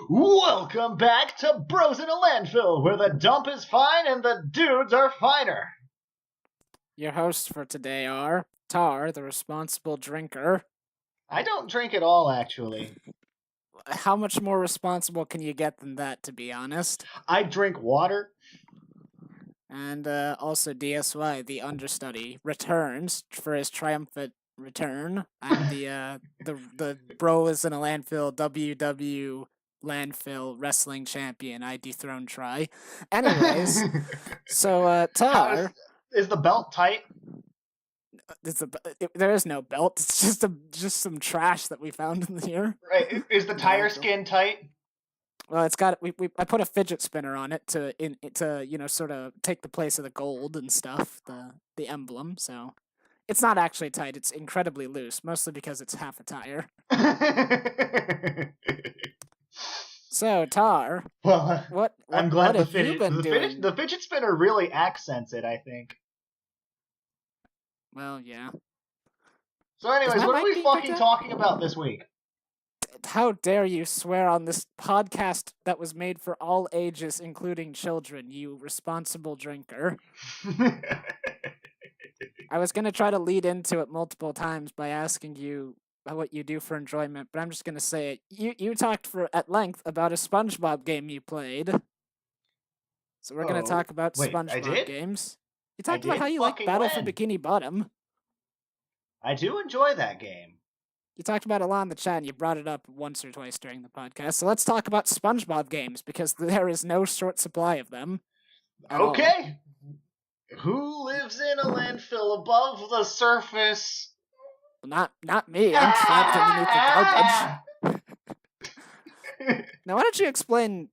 Welcome back to Bros in a Landfill, where the dump is fine and the dudes are finer. Your hosts for today are Tar, the responsible drinker. I don't drink at all, actually. How much more responsible can you get than that, to be honest? I drink water. And also DSY, the understudy, returns for his triumphant return. I'm the Bros in a Landfill WW Landfill wrestling champion. I dethroned Try. Anyways, so Tar. Is the belt tight? There is no belt. It's just some trash that we found in here. Right. Is the tire skin tight? Well, it's got I put a fidget spinner on it to sort of take the place of the gold and stuff, the emblem. So it's not actually tight. It's incredibly loose, mostly because it's half a tire. So Tar, well, what I'm glad have you been doing? The fidget spinner really accents it, I think. Well, yeah. So, anyways, what are we fucking talking about this week? How dare you swear on this podcast that was made for all ages, including children, you responsible drinker. I was going to try to lead into it multiple times by asking you what you do for enjoyment, but I'm just going to say it. You talked at length about a SpongeBob game you played. So we're going to talk about SpongeBob games. You talked about how you like Battle for Bikini Bottom. I do enjoy that game. You talked about it a lot in the chat, and you brought it up once or twice during the podcast. So let's talk about SpongeBob games, because there is no short supply of them. Okay. Who lives in a landfill above the surface? Not me. I'm trapped underneath the garbage. Now, why don't you explain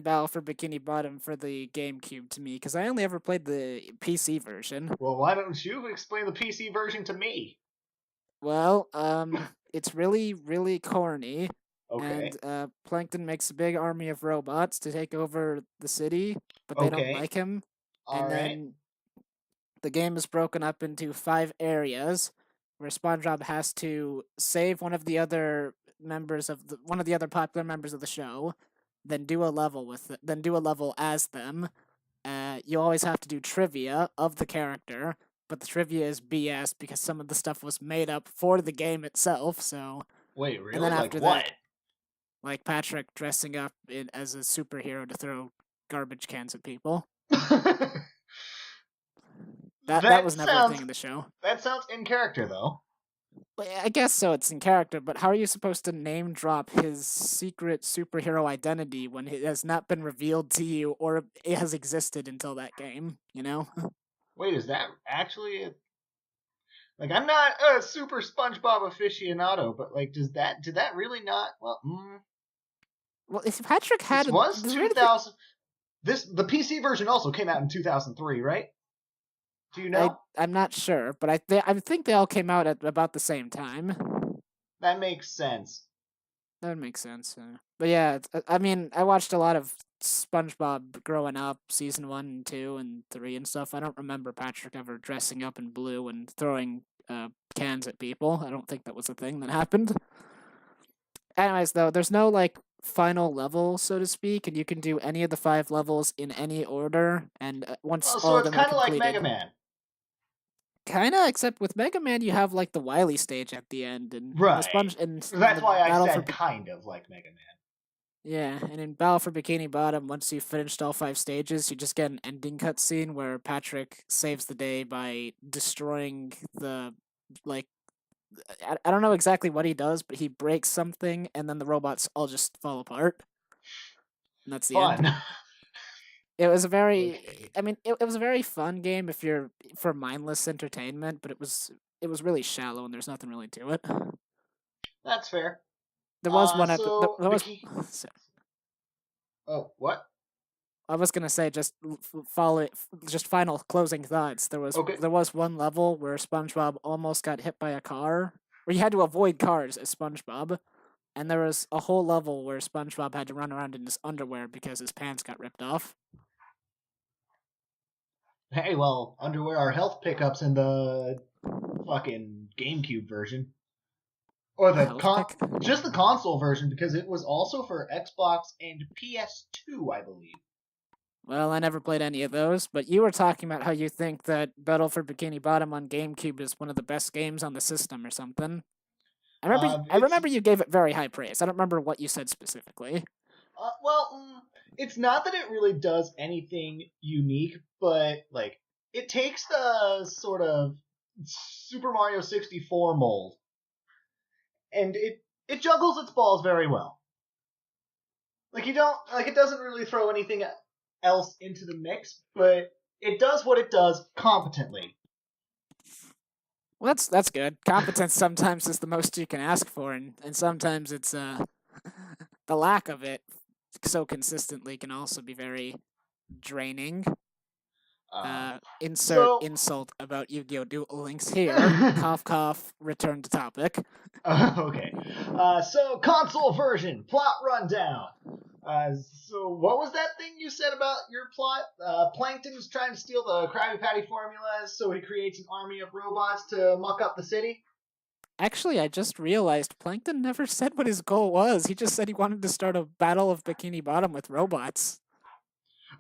Battle for Bikini Bottom for the GameCube to me? Because I only ever played the PC version. Well, why don't you explain the PC version to me? Well, it's really, really corny. Okay. And Plankton makes a big army of robots to take over the city, but they don't like him. Then the game is broken up into 5 areas, where SpongeBob has to save one of the other popular members of the show, then do a level as them. You always have to do trivia of the character, but the trivia is BS because some of the stuff was made up for the game itself. So wait, really? And then after what? Like Patrick dressing up as a superhero to throw garbage cans at people. That was never a thing in the show. That sounds in character, though. I guess so, it's in character, but how are you supposed to name drop his secret superhero identity when it has not been revealed to you or it has existed until that game, you know? Wait, is that actually Like, I'm not a super SpongeBob aficionado, but, like, did that really not, Well, if Patrick had... This was 2000... The PC version also came out in 2003, right? Do you know? I'm not sure, but I think they all came out at about the same time. That makes sense. That would make sense. But yeah, I mean, I watched a lot of SpongeBob growing up, season 1 and 2 and 3 and stuff. I don't remember Patrick ever dressing up in blue and throwing cans at people. I don't think that was a thing that happened. Anyways, though, there's no, like, final level, so to speak, and you can do any of the 5 levels in any order, and once all of them are completed... So it's kind of like Mega Man. Kinda, except with Mega Man, you have, like, the Wily stage at the end, and right. That's why I said kind of like Mega Man. Yeah, and in Battle for Bikini Bottom, once you've finished all 5 stages, you just get an ending cutscene where Patrick saves the day by destroying the, like, I don't know exactly what he does, but he breaks something, and then the robots all just fall apart. And that's the end. It was a very, I mean, it was a very fun game if you're for mindless entertainment, but it was really shallow and there's nothing really to it. That's fair. There was one. Oh, what? I was gonna say just final closing thoughts. There was one level where SpongeBob almost got hit by a car, where you had to avoid cars as SpongeBob, and there was a whole level where SpongeBob had to run around in his underwear because his pants got ripped off. Hey, well, underwear are health pickups in the fucking GameCube version. Or just the console version, because it was also for Xbox and PS2, I believe. Well, I never played any of those, but you were talking about how you think that Battle for Bikini Bottom on GameCube is one of the best games on the system or something. I remember you gave it very high praise. I don't remember what you said specifically. It's not that it really does anything unique, but like it takes the sort of Super Mario 64 mold, and it juggles its balls very well. Like it doesn't really throw anything else into the mix, but it does what it does competently. Well, that's good. Competence sometimes is the most you can ask for, and sometimes it's the lack of it so consistently can also be very draining. Insult about Yu-Gi-Oh! Duel Links here. Cough, cough, return to topic. Okay. So, console version, plot rundown. So, what was that thing you said about your plot? Plankton is trying to steal the Krabby Patty formula, so he creates an army of robots to muck up the city? Actually, I just realized Plankton never said what his goal was. He just said he wanted to start a battle of Bikini Bottom with robots.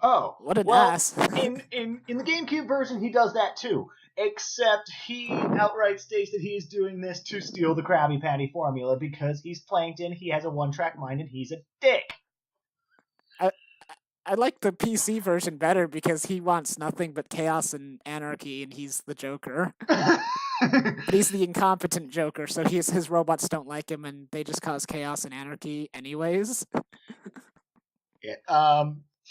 Oh, what an ass! in the GameCube version, he does that too. Except he outright states that he is doing this to steal the Krabby Patty formula because he's Plankton, he has a one-track mind, and he's a dick. I like the PC version better because he wants nothing but chaos and anarchy, and he's the Joker. But he's the incompetent Joker, so his robots don't like him, and they just cause chaos and anarchy anyways. Yeah.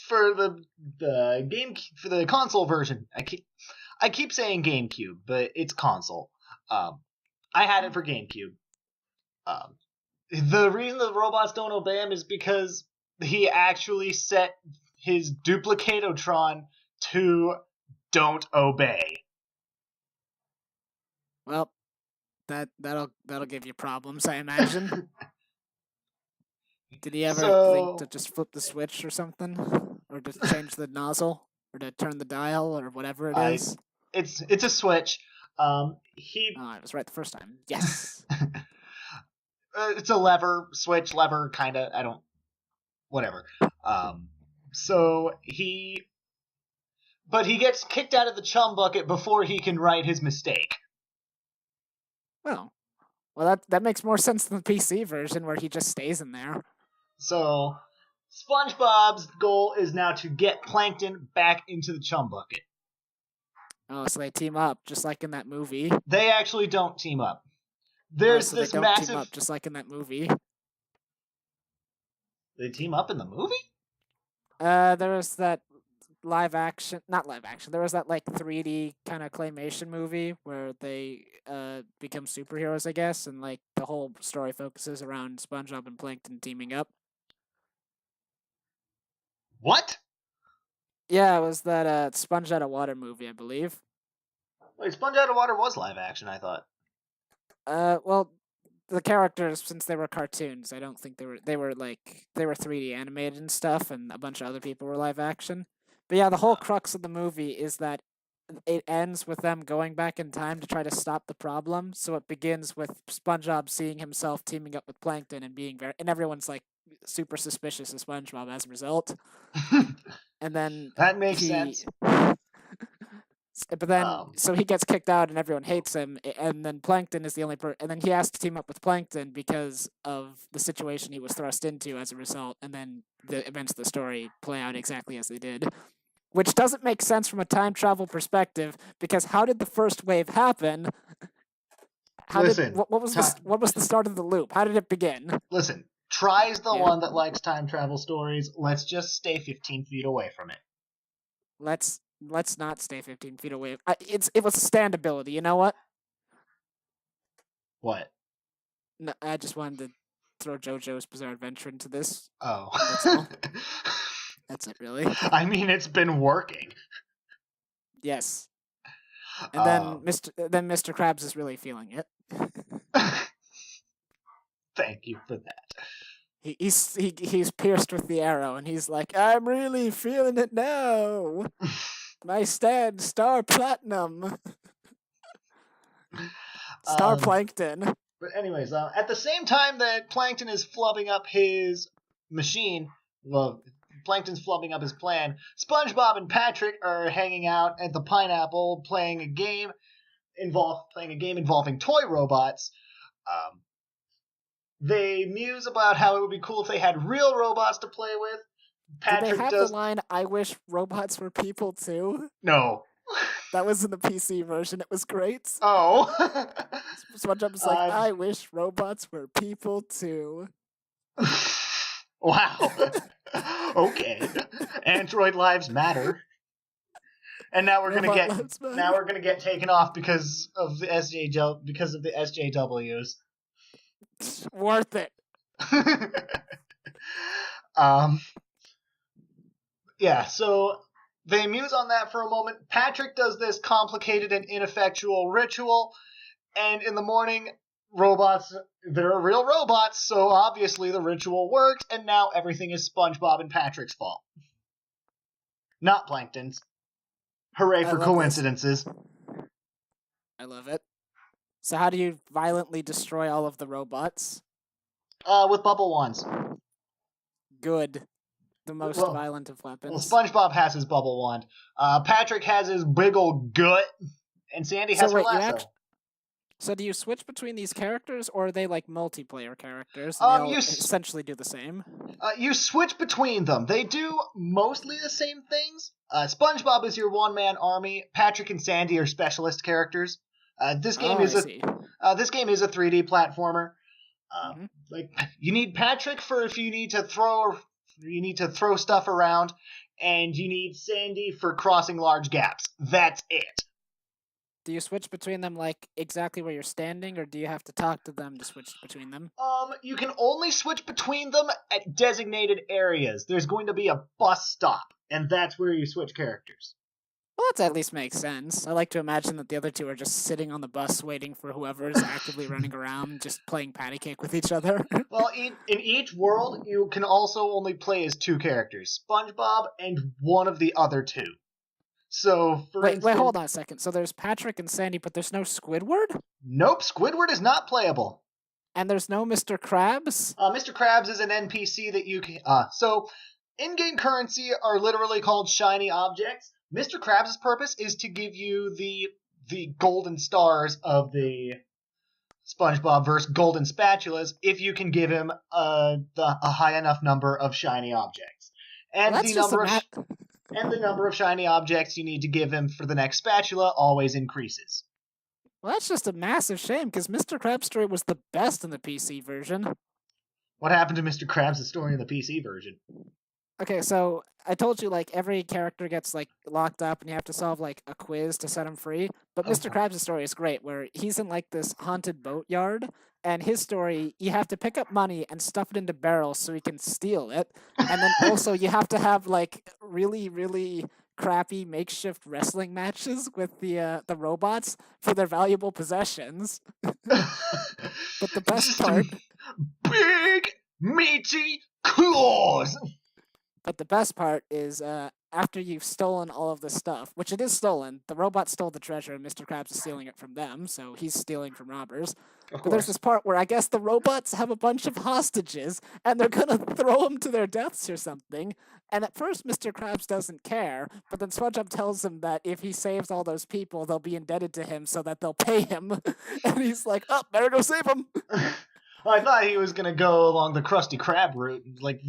For the console version, I keep saying GameCube, but it's console. I had it for GameCube. The reason the robots don't obey him is because he actually set his Duplicatotron to don't obey. Well, that'll give you problems, I imagine. Did he ever think to just flip the switch or something? Or to change the nozzle? Or to turn the dial? Or whatever it is? It's a switch. I was right the first time. Yes! It's a lever, kinda. I don't... Whatever. But he gets kicked out of the chum bucket before he can right his mistake. Well, that makes more sense than the PC version where he just stays in there. So, SpongeBob's goal is now to get Plankton back into the chum bucket. Oh, so they team up, just like in that movie. They actually don't team up. There's so this they don't massive... team up, just like in that movie. They team up in the movie? There was that not live action. There was that like 3D kind of claymation movie where they become superheroes, I guess, and like the whole story focuses around SpongeBob and Plankton teaming up. What? Yeah, it was that Sponge Out of Water movie, I believe. Wait, Sponge Out of Water was live action, I thought. Well, the characters, since they were cartoons, I don't think they were 3D animated and stuff, and a bunch of other people were live action. But yeah, the whole crux of the movie is that it ends with them going back in time to try to stop the problem. So it begins with SpongeBob seeing himself teaming up with Plankton and and everyone's like super suspicious of SpongeBob as a result. And then that makes sense. But then, so he gets kicked out and everyone hates him, and then Plankton is the only and then he has to team up with Plankton because of the situation he was thrust into as a result, and then the events of the story play out exactly as they did. Which doesn't make sense from a time travel perspective, because how did the first wave happen? What was the start of the loop? How did it begin? Listen, Try's the one that likes time travel stories. Let's just stay 15 feet away from it. Let's not stay 15 feet away. It was standability. You know what? What? No, I just wanted to throw JoJo's Bizarre Adventure into this. Oh. That's all. That's it, really. I mean, it's been working. Yes. And then Mr. Krabs is really feeling it. Thank you for that. He's pierced with the arrow, and he's like, I'm really feeling it now. My star platinum. Star Plankton. But anyways, at the same time that Plankton is flubbing up his machine, well, Plankton's flubbing up his plan, SpongeBob and Patrick are hanging out at the Pineapple playing a game involving toy robots. They muse about how it would be cool if they had real robots to play with. Did they have the line, "I wish robots were people too"? No. That was in the PC version. It was great. Oh. SpongeBob was like, "I wish robots were people too." Wow. Okay. Android lives matter. And now we're gonna get taken off because of the SJWs. Worth it. Yeah, so they muse on that for a moment. Patrick does this complicated and ineffectual ritual, and in the morning, there are real robots, so obviously the ritual works, and now everything is SpongeBob and Patrick's fault. Not Plankton's. Hooray for coincidences. I love it. So how do you violently destroy all of the robots? With bubble wands. Good. The most violent of weapons. Well, SpongeBob has his bubble wand. Patrick has his big old gut, and Sandy has her lasso. So do you switch between these characters, or are they like multiplayer characters? And they essentially do the same? You switch between them. They do mostly the same things. SpongeBob is your one-man army. Patrick and Sandy are specialist characters. This game is a 3D platformer. Like you need Patrick for if you need to throw stuff around, and you need Sandy for crossing large gaps. That's it. Do you switch between them like exactly where you're standing, or do you have to talk to them to switch between them? You can only switch between them at designated areas. There's going to be a bus stop, and that's where you switch characters. Well, that at least makes sense. I like to imagine that the other two are just sitting on the bus waiting for whoever is actively running around, just playing patty cake with each other. Well, in each world, you can also only play as two characters, SpongeBob and one of the other two. So, wait, hold on a second. So there's Patrick and Sandy, but there's no Squidward? Nope, Squidward is not playable. And there's no Mr. Krabs? Mr. Krabs is an NPC that you can... So, in-game currency are literally called shiny objects. Mr. Krabs' purpose is to give you the golden stars of the SpongeBob verse golden spatulas if you can give him a high enough number of shiny objects. And the number of shiny objects you need to give him for the next spatula always increases. Well, that's just a massive shame, because Mr. Krabs' story was the best in the PC version. What happened to Mr. Krabs' story in the PC version? Okay, so I told you, like, every character gets, like, locked up and you have to solve, like, a quiz to set him free. But Mr. Krabs' story is great, where he's in, like, this haunted boatyard, and his story, you have to pick up money and stuff it into barrels so he can steal it. And then also you have to have, like, really, really crappy makeshift wrestling matches with the robots for their valuable possessions. But the best part... Big, meaty claws! But the best part is, after you've stolen all of this stuff, which it is stolen, the robots stole the treasure and Mr. Krabs is stealing it from them, so he's stealing from robbers. But there's this part where I guess the robots have a bunch of hostages, and they're gonna throw them to their deaths or something. And at first, Mr. Krabs doesn't care, but then SpongeBob tells him that if he saves all those people, they'll be indebted to him so that they'll pay him. And he's like, oh, better go save them. Well, I thought he was going to go along the Krusty Krab route. Like,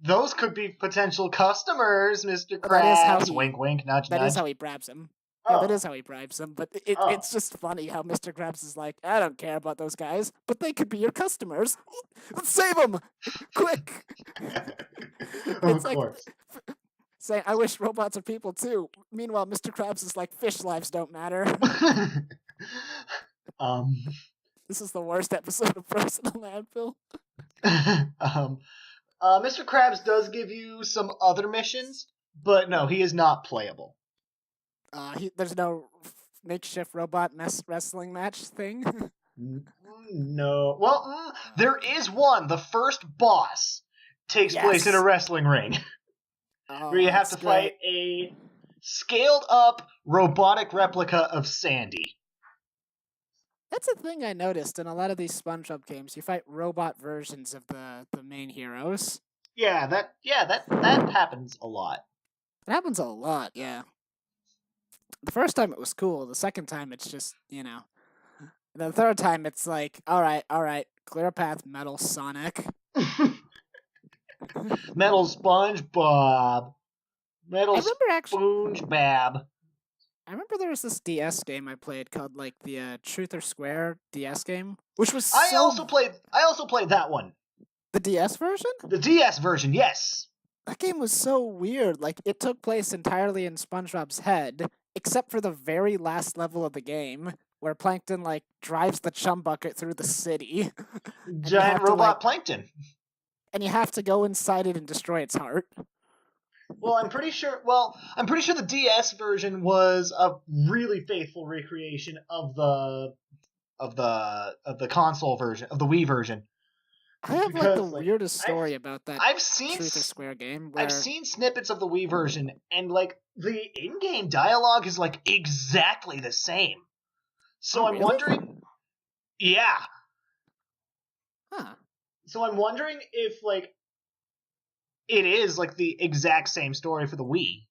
those could be potential customers, Mr. Krabs. Wink, wink, nudge, nudge. That is how he bribes him. Oh. Yeah, that is how he bribes them. But it's just funny how Mr. Krabs is like, I don't care about those guys, but they could be your customers. Let's save them! Quick! Of course. Saying, I wish robots are people too. Meanwhile, Mr. Krabs is like, fish lives don't matter. This is the worst episode of Personal Landfill. Mr. Krabs does give you some other missions, but no, he is not playable. There's no makeshift robot wrestling match thing? No. Well, there is one. The first boss takes place in a wrestling ring. Where you have to fight a scaled-up robotic replica of Sandy. That's a thing I noticed in a lot of these SpongeBob games. You fight robot versions of the main heroes. Yeah, that happens a lot. It happens a lot, yeah. The first time it was cool. The second time it's just, The third time it's like, all right, clear a path, Metal Sonic. Metal SpongeBob. Metal SpongeBob. I remember there was this DS game I played called like the Truth or Square DS game, which was I also played that one. The DS version? The DS version, yes. That game was so weird. Like, it took place entirely in SpongeBob's head, except for the very last level of the game, where Plankton, like, drives the chum bucket through the city. Giant robot Plankton. And you have to go inside it and destroy its heart. Well, I'm pretty sure the DS version was a really faithful recreation of the console version, of the Wii version. I have like the weirdest story about that Truth or Square game. I've seen snippets of the Wii version, and like the in-game dialogue is like exactly the same. So I'm wondering, yeah. Huh. So I'm wondering if like it is like the exact same story for the Wii.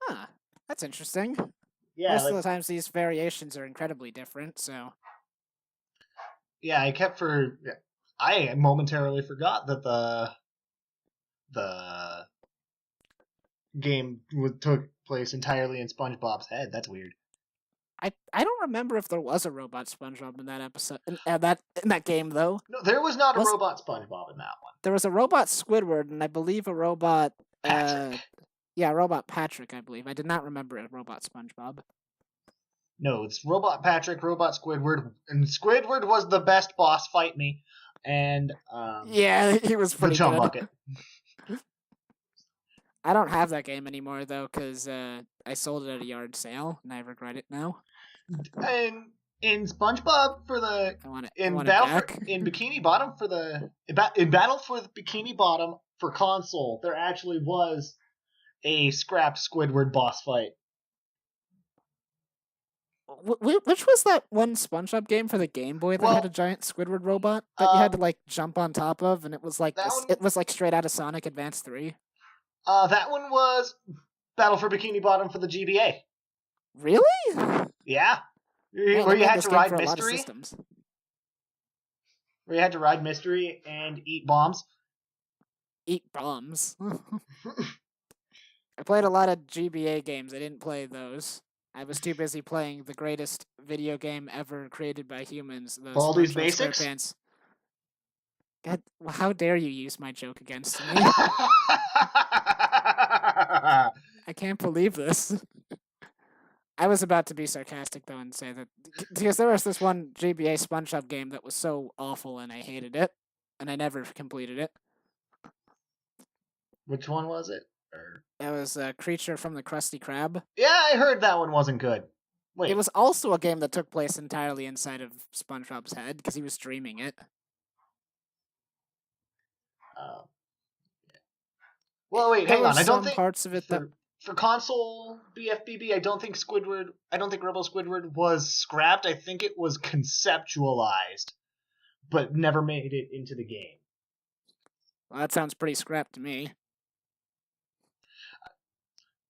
Huh. That's interesting. Yeah. Most of the times these variations are incredibly different, so. Yeah, I momentarily forgot that the game took place entirely in SpongeBob's head. That's weird. I don't remember if there was a robot SpongeBob in that episode in that game though. No, there was not a robot SpongeBob in that one. There was a robot Squidward and I believe a robot Patrick. Robot Patrick, I believe. I did not remember a robot SpongeBob. No, it's Robot Patrick, Robot Squidward, and Squidward was the best boss fight me. And yeah, he was pretty the chum good. bucket. I don't have that game anymore though, because I sold it at a yard sale, and I regret it now. And in SpongeBob for the in Bikini Bottom for the in Battle for the Bikini Bottom for console, there actually was a scrap Squidward boss fight. Which was that one SpongeBob game for the Game Boy that had a giant Squidward robot that you had to like jump on top of, and it was like it was like straight out of Sonic Advance 3. That one was Battle for Bikini Bottom for the GBA. Really? Yeah. Where you had to ride Mystery. Where you had to ride Mystery and eat bombs. Eat bombs? I played a lot of GBA games. I didn't play those. I was too busy playing the greatest video game ever created by humans. Baldi's Basics? SquarePants. God, how dare you use my joke against me? I can't believe this. I was about to be sarcastic, though, and say that... Because there was this one GBA SpongeBob game that was so awful, and I hated it, and I never completed it. Which one was it? That was Creature from the Krusty Krab. Yeah, I heard that one wasn't good. Wait. It was also a game that took place entirely inside of SpongeBob's head, because he was streaming it. Well, wait, hang on. I don't think parts of it for console BFBB, I don't think Rebel Squidward was scrapped. I think it was conceptualized, but never made it into the game. Well, that sounds pretty scrapped to me.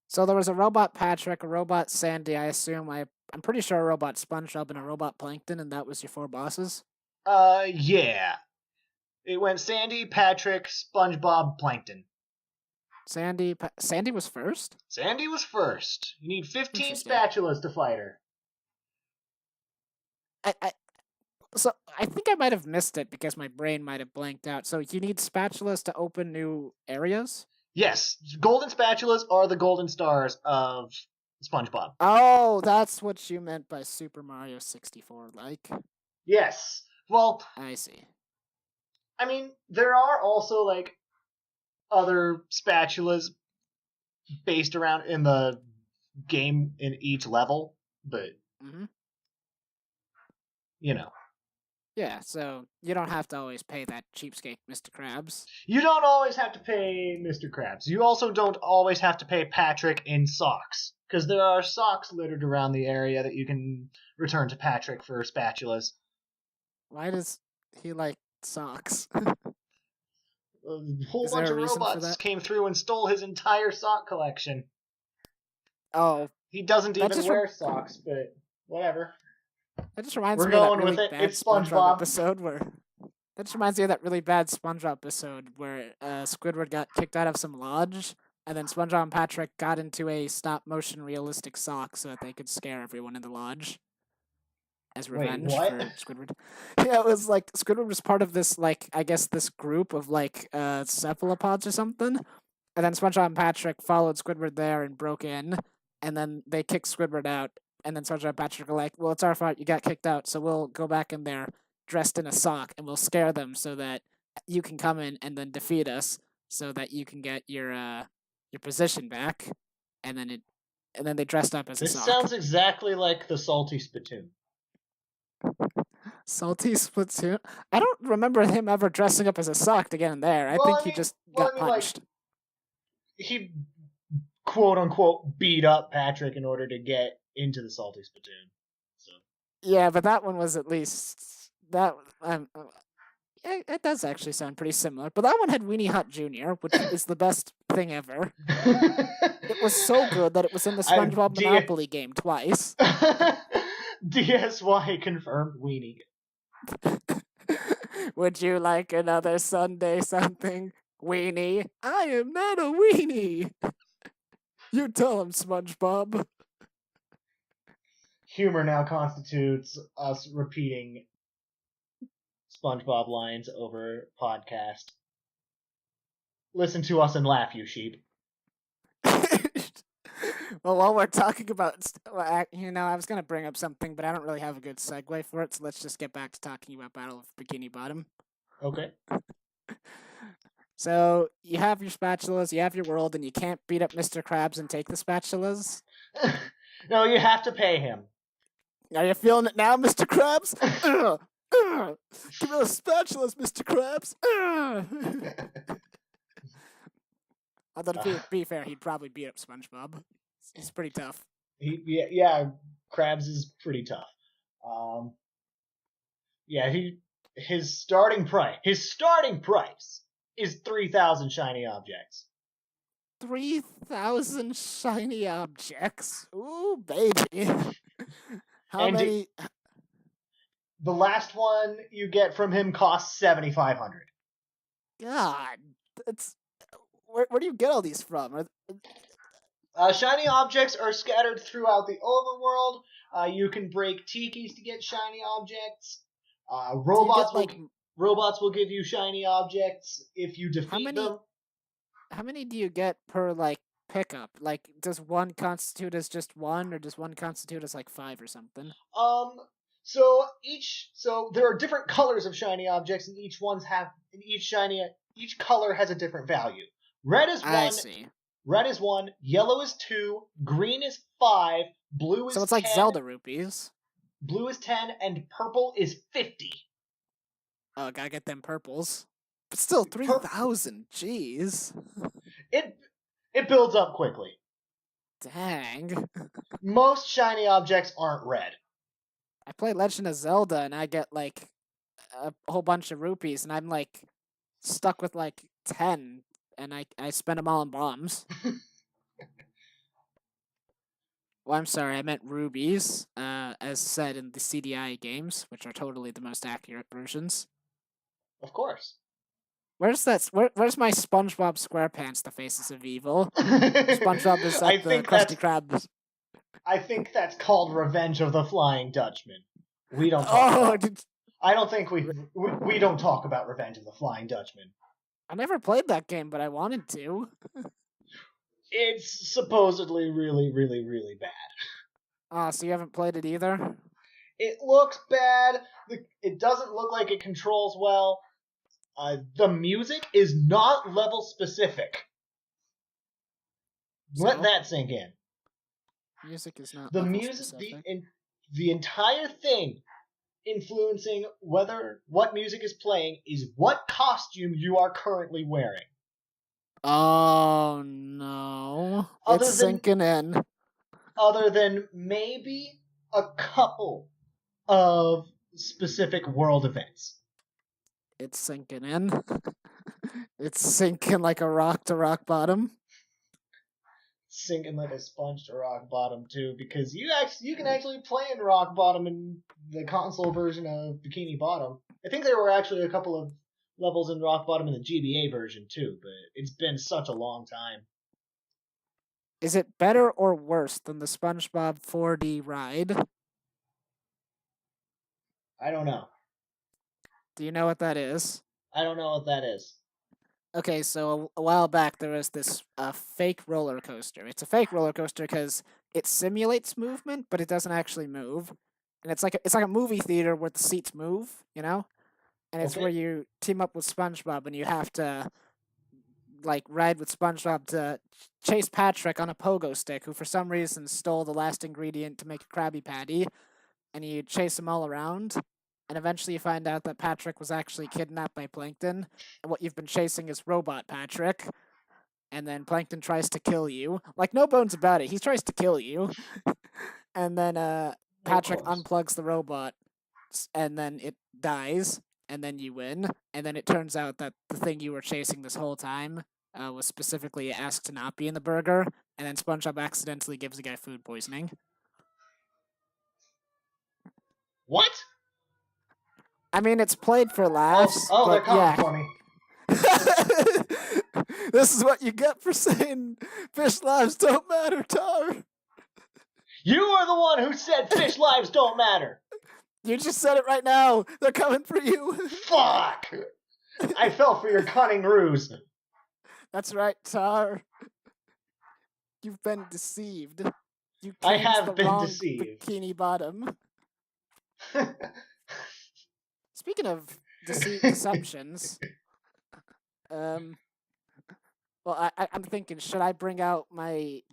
So there was a robot Patrick, a robot Sandy, I assume. I'm pretty sure a robot SpongeBob and a robot Plankton, and that was your 4 bosses? Yeah. It went Sandy, Patrick, SpongeBob, Plankton. Sandy was first? Sandy was first. You need 15 spatulas to fight her. So I think I might have missed it because my brain might have blanked out. So you need spatulas to open new areas? Yes. Golden spatulas are the golden stars of SpongeBob. Oh, that's what you meant by Super Mario 64, like? Yes. Well... I see. I mean, there are also, like, other spatulas based around in the game in each level, but... Mm-hmm. You know. Yeah, so you don't have to always pay that cheapskate Mr. Krabs. You don't always have to pay Mr. Krabs. You also don't always have to pay Patrick in socks. Because there are socks littered around the area that you can return to Patrick for spatulas. Why does he like socks? A whole bunch of robots came through and stole his entire sock collection. Oh. He doesn't even wear socks, but whatever. That just reminds me of that really bad it's SpongeBob episode where... That just reminds me of that really bad SpongeBob episode where Squidward got kicked out of some lodge, and then SpongeBob and Patrick got into a stop-motion realistic sock so that they could scare everyone in the lodge. As revenge for Squidward. Yeah, it was like Squidward was part of this, like, I guess this group of like cephalopods or something. And then SpongeBob and Patrick followed Squidward there and broke in, and then they kicked Squidward out, and then SpongeBob and Patrick were like, well, it's our fault, you got kicked out, so we'll go back in there dressed in a sock and we'll scare them so that you can come in and then defeat us so that you can get your position back. And then they dressed up as a sock. This sounds exactly like the Salty Spittoon. Salty Splatoon? I don't remember him ever dressing up as a sock to get in there. I think he just got punched. Like, he quote unquote beat up Patrick in order to get into the Salty Spittoon. So. Yeah, but that one was at least that. It does actually sound pretty similar. But that one had Weenie Hut Jr., which is the best thing ever. It was so good that it was in the SpongeBob Monopoly game twice. DSY confirmed Weenie. Would you like another Sunday something, Weenie? I am not a weenie. You tell him, SpongeBob. Humor now constitutes us repeating SpongeBob lines over podcast. Listen to us and laugh, you sheep. Well, while we're talking about, I was going to bring up something, but I don't really have a good segue for it, so let's just get back to talking about Battle of Bikini Bottom. Okay. So, you have your spatulas, you have your world, and you can't beat up Mr. Krabs and take the spatulas? No, you have to pay him. Are you feeling it now, Mr. Krabs? Give me those spatulas, Mr. Krabs. Although, to be fair, he'd probably beat up SpongeBob. He's pretty tough. Krabs is pretty tough. His starting price is 3,000 shiny objects. 3,000 shiny objects? Ooh, baby. How many? The last one you get from him costs 7,500. God, that's where do you get all these from? Shiny objects are scattered throughout the overworld. You can break tikis to get shiny objects. Robots will give you shiny objects if you defeat them. How many do you get per, like, pickup? Like, does one constitute as just one, or does one constitute as, like, 5 or something? So there are different colors of shiny objects, and each color has a different value. Red is 1. I see. Red is 1, yellow is 2, green is 5, blue is 10. So it's like Zelda rupees. Blue is 10, and purple is 50. Oh, gotta get them purples. But still, 3,000, jeez. It builds up quickly. Dang. Most shiny objects aren't red. I play Legend of Zelda, and I get, like, a whole bunch of rupees, and I'm, like, stuck with, like, 10, and I spend them all on bombs. Well, I'm sorry, I meant rubies, as said in the CDI games, which are totally the most accurate versions. Of course. Where's my SpongeBob SquarePants, the Faces of Evil? SpongeBob is like the Krusty Krab. I think that's called Revenge of the Flying Dutchman. We don't talk we don't talk about Revenge of the Flying Dutchman. I never played that game, but I wanted to. It's supposedly really, really, really bad. So you haven't played it either? It looks bad. It doesn't look like it controls well. The music is not level specific. Let that sink in. Music is not the level music specific. The entire thing influencing what music is playing is what costume you are currently wearing. Oh no. It's sinking in. other than maybe a couple of specific world events. It's sinking in. It's sinking like a rock to rock bottom. Sinking like a sponge to rock bottom too, because you can actually play in rock bottom in the console version of Bikini Bottom. I think there were actually a couple of levels in rock bottom in the GBA version too, but it's been such a long time. Is it better or worse than the SpongeBob 4D ride? I don't know. Do you know what that is? I don't know what that is. Okay, so a while back there was this fake roller coaster. It's a fake roller coaster because it simulates movement, but it doesn't actually move. And it's like a movie theater where the seats move, you know. And it's where you team up with SpongeBob and you have to like ride with SpongeBob to chase Patrick on a pogo stick, who for some reason stole the last ingredient to make a Krabby Patty, and you chase him all around. And eventually you find out that Patrick was actually kidnapped by Plankton, and what you've been chasing is Robot Patrick. And then Plankton tries to kill you. Like, no bones about it, he tries to kill you. And then Patrick unplugs the robot, and then it dies, and then you win. And then it turns out that the thing you were chasing this whole time was specifically asked to not be in the burger, and then SpongeBob accidentally gives the guy food poisoning. What? I mean, it's played for laughs. Oh, but they're coming for me. This is what you get for saying fish lives don't matter, Tar. You are the one who said fish lives don't matter. You just said it right now. They're coming for you. Fuck! I fell for your cunning ruse. That's right, Tar. You've been deceived. I have been deceived. Bikini Bottom. Speaking of deceptions, well, I'm thinking, should I bring out my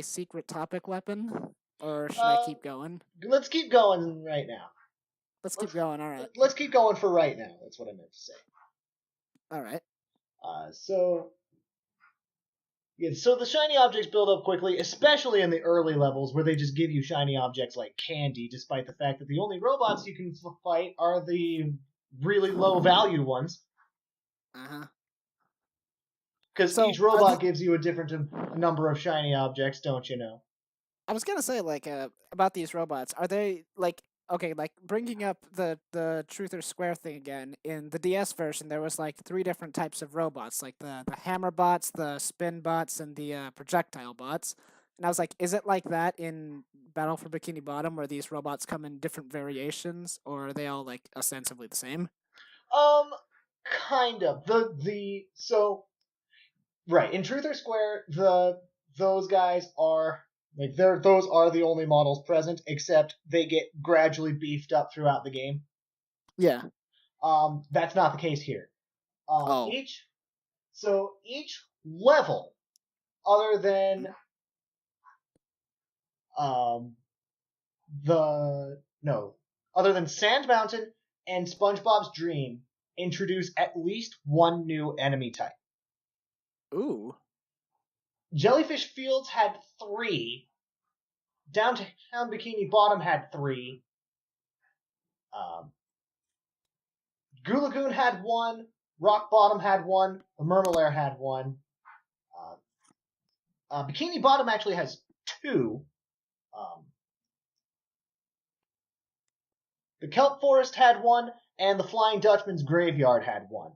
secret topic weapon, or should I keep going? Let's keep going right now. Let's keep going. All right. Let's keep going for right now. That's what I meant to say. All right. So the shiny objects build up quickly, especially in the early levels where they just give you shiny objects like candy, despite the fact that the only robots you can fight are the really low value ones. Uh-huh. Because each robot gives you a different number of shiny objects, don't you know? I was gonna say, like, about these robots, are they like, okay, like bringing up the Truth or Square thing again? In the DS version, there was like 3 different types of robots, like the hammer bots, the spin bots, and the projectile bots. And I was like, is it like that in Battle for Bikini Bottom, where these robots come in different variations, or are they all like ostensibly the same? Kind of. Right, in Truth or Square, those guys are like those are the only models present, except they get gradually beefed up throughout the game. Yeah. That's not the case here. Each level, other than other than Sand Mountain and SpongeBob's Dream, introduce at least one new enemy type. Ooh. Jellyfish Fields had 3. Downtown Bikini Bottom had 3. Goo Lagoon had 1. Rock Bottom had 1. The Mermalair had 1. Bikini Bottom actually has 2. The Kelp Forest had 1, and the Flying Dutchman's Graveyard had 1.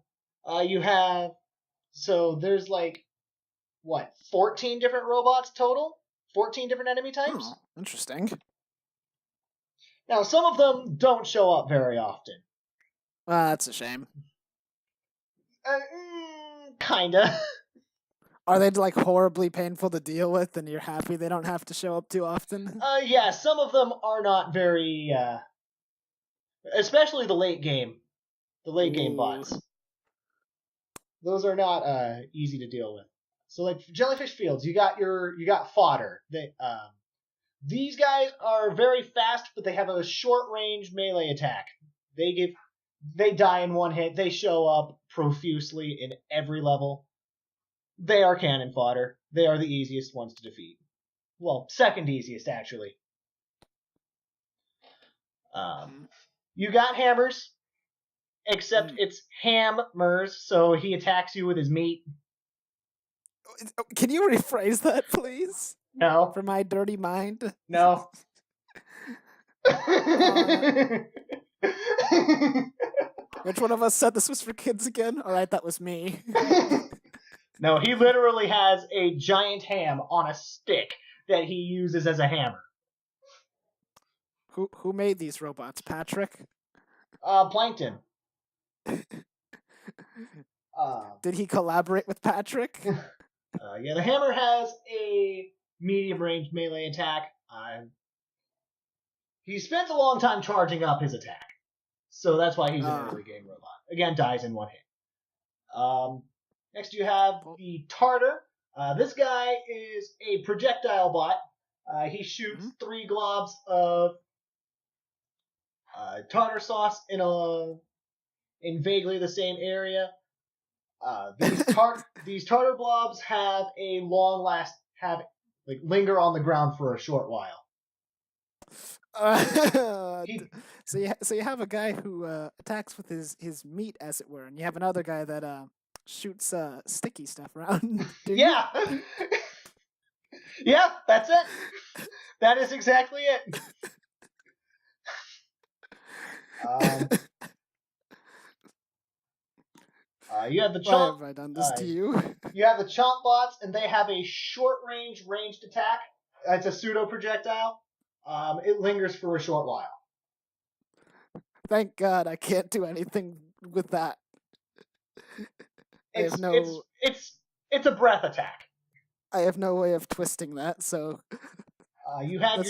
There's like, 14 different robots total? 14 different enemy types? Oh, interesting. Now, some of them don't show up very often. That's a shame. Kinda. Are they like horribly painful to deal with, and you're happy they don't have to show up too often? Yeah, some of them are not very, especially the late game. The late game bots. Those are not easy to deal with. So like Jellyfish Fields, you got fodder. These guys are very fast, but they have a short range melee attack. They die in one hit. They show up profusely in every level. They are cannon fodder. They are the easiest ones to defeat. Well, second easiest, actually. You got hammers, except it's hammers, so he attacks you with his meat. Can you rephrase that, please? No. For my dirty mind? No. Which one of us said this was for kids again? Alright, that was me. No, he literally has a giant ham on a stick that he uses as a hammer. Who made these robots? Patrick? Plankton. Did he collaborate with Patrick? Yeah, the hammer has a medium-range melee attack. He spent a long time charging up his attack, so that's why he's an early-game robot. Again, dies in one hit. Next you have the Tartar. This guy is a projectile bot. He shoots 3 globs of tartar sauce in vaguely the same area. These tartar blobs have a linger on the ground for a short while. So you have a guy who attacks with his meat, as it were, and you have another guy that shoots sticky stuff around. Yeah. Yeah, that's it. That is exactly it. You have the chomp. Why have I done this to you? You have the chomp bots, and they have a ranged attack. It's a pseudo projectile. It lingers for a short while. Thank God I can't do anything with that. It's a breath attack. I have no way of twisting that, so you have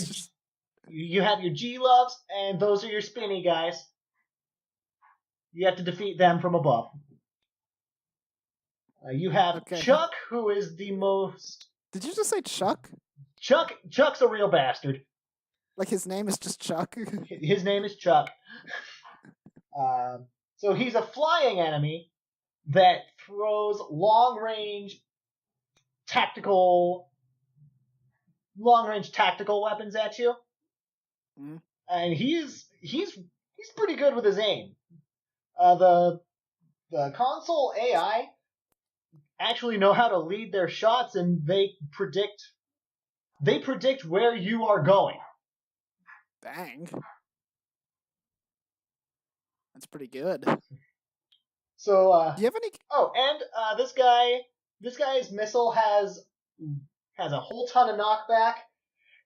your G-Loves, and those are your spinny guys. You have to defeat them from above. You have Chuck, who is the most... Did you just say Chuck? Chuck's a real bastard. Like his name is just Chuck? His name is Chuck. So he's a flying enemy that throws long-range tactical weapons at you. And he's pretty good with his aim. The console AI actually know how to lead their shots, and they predict where you are going. Dang. That's pretty good. So do you have any... Oh, and this guy's missile has a whole ton of knockback,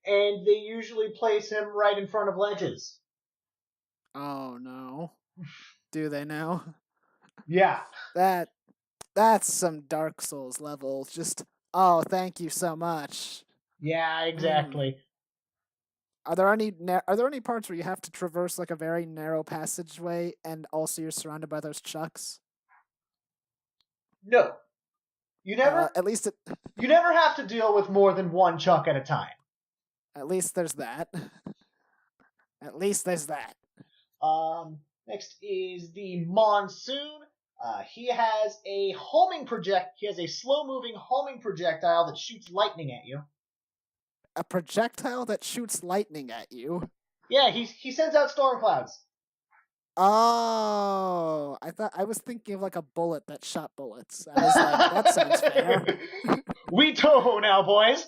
and they usually place him right in front of ledges. Oh no. Do they now? Yeah. That's some Dark Souls level. Just, oh, thank you so much. Yeah, exactly. Are there any parts where you have to traverse like a very narrow passageway, and also you're surrounded by those chucks? No. You never you never have to deal with more than one chuck at a time. At least there's that. At least there's that. Next is the Monsoon. He has a slow-moving homing projectile that shoots lightning at you. A projectile that shoots lightning at you? Yeah, he sends out storm clouds. Oh, I was thinking of like a bullet that shot bullets. I was like, that sounds fair. We Toho now, boys.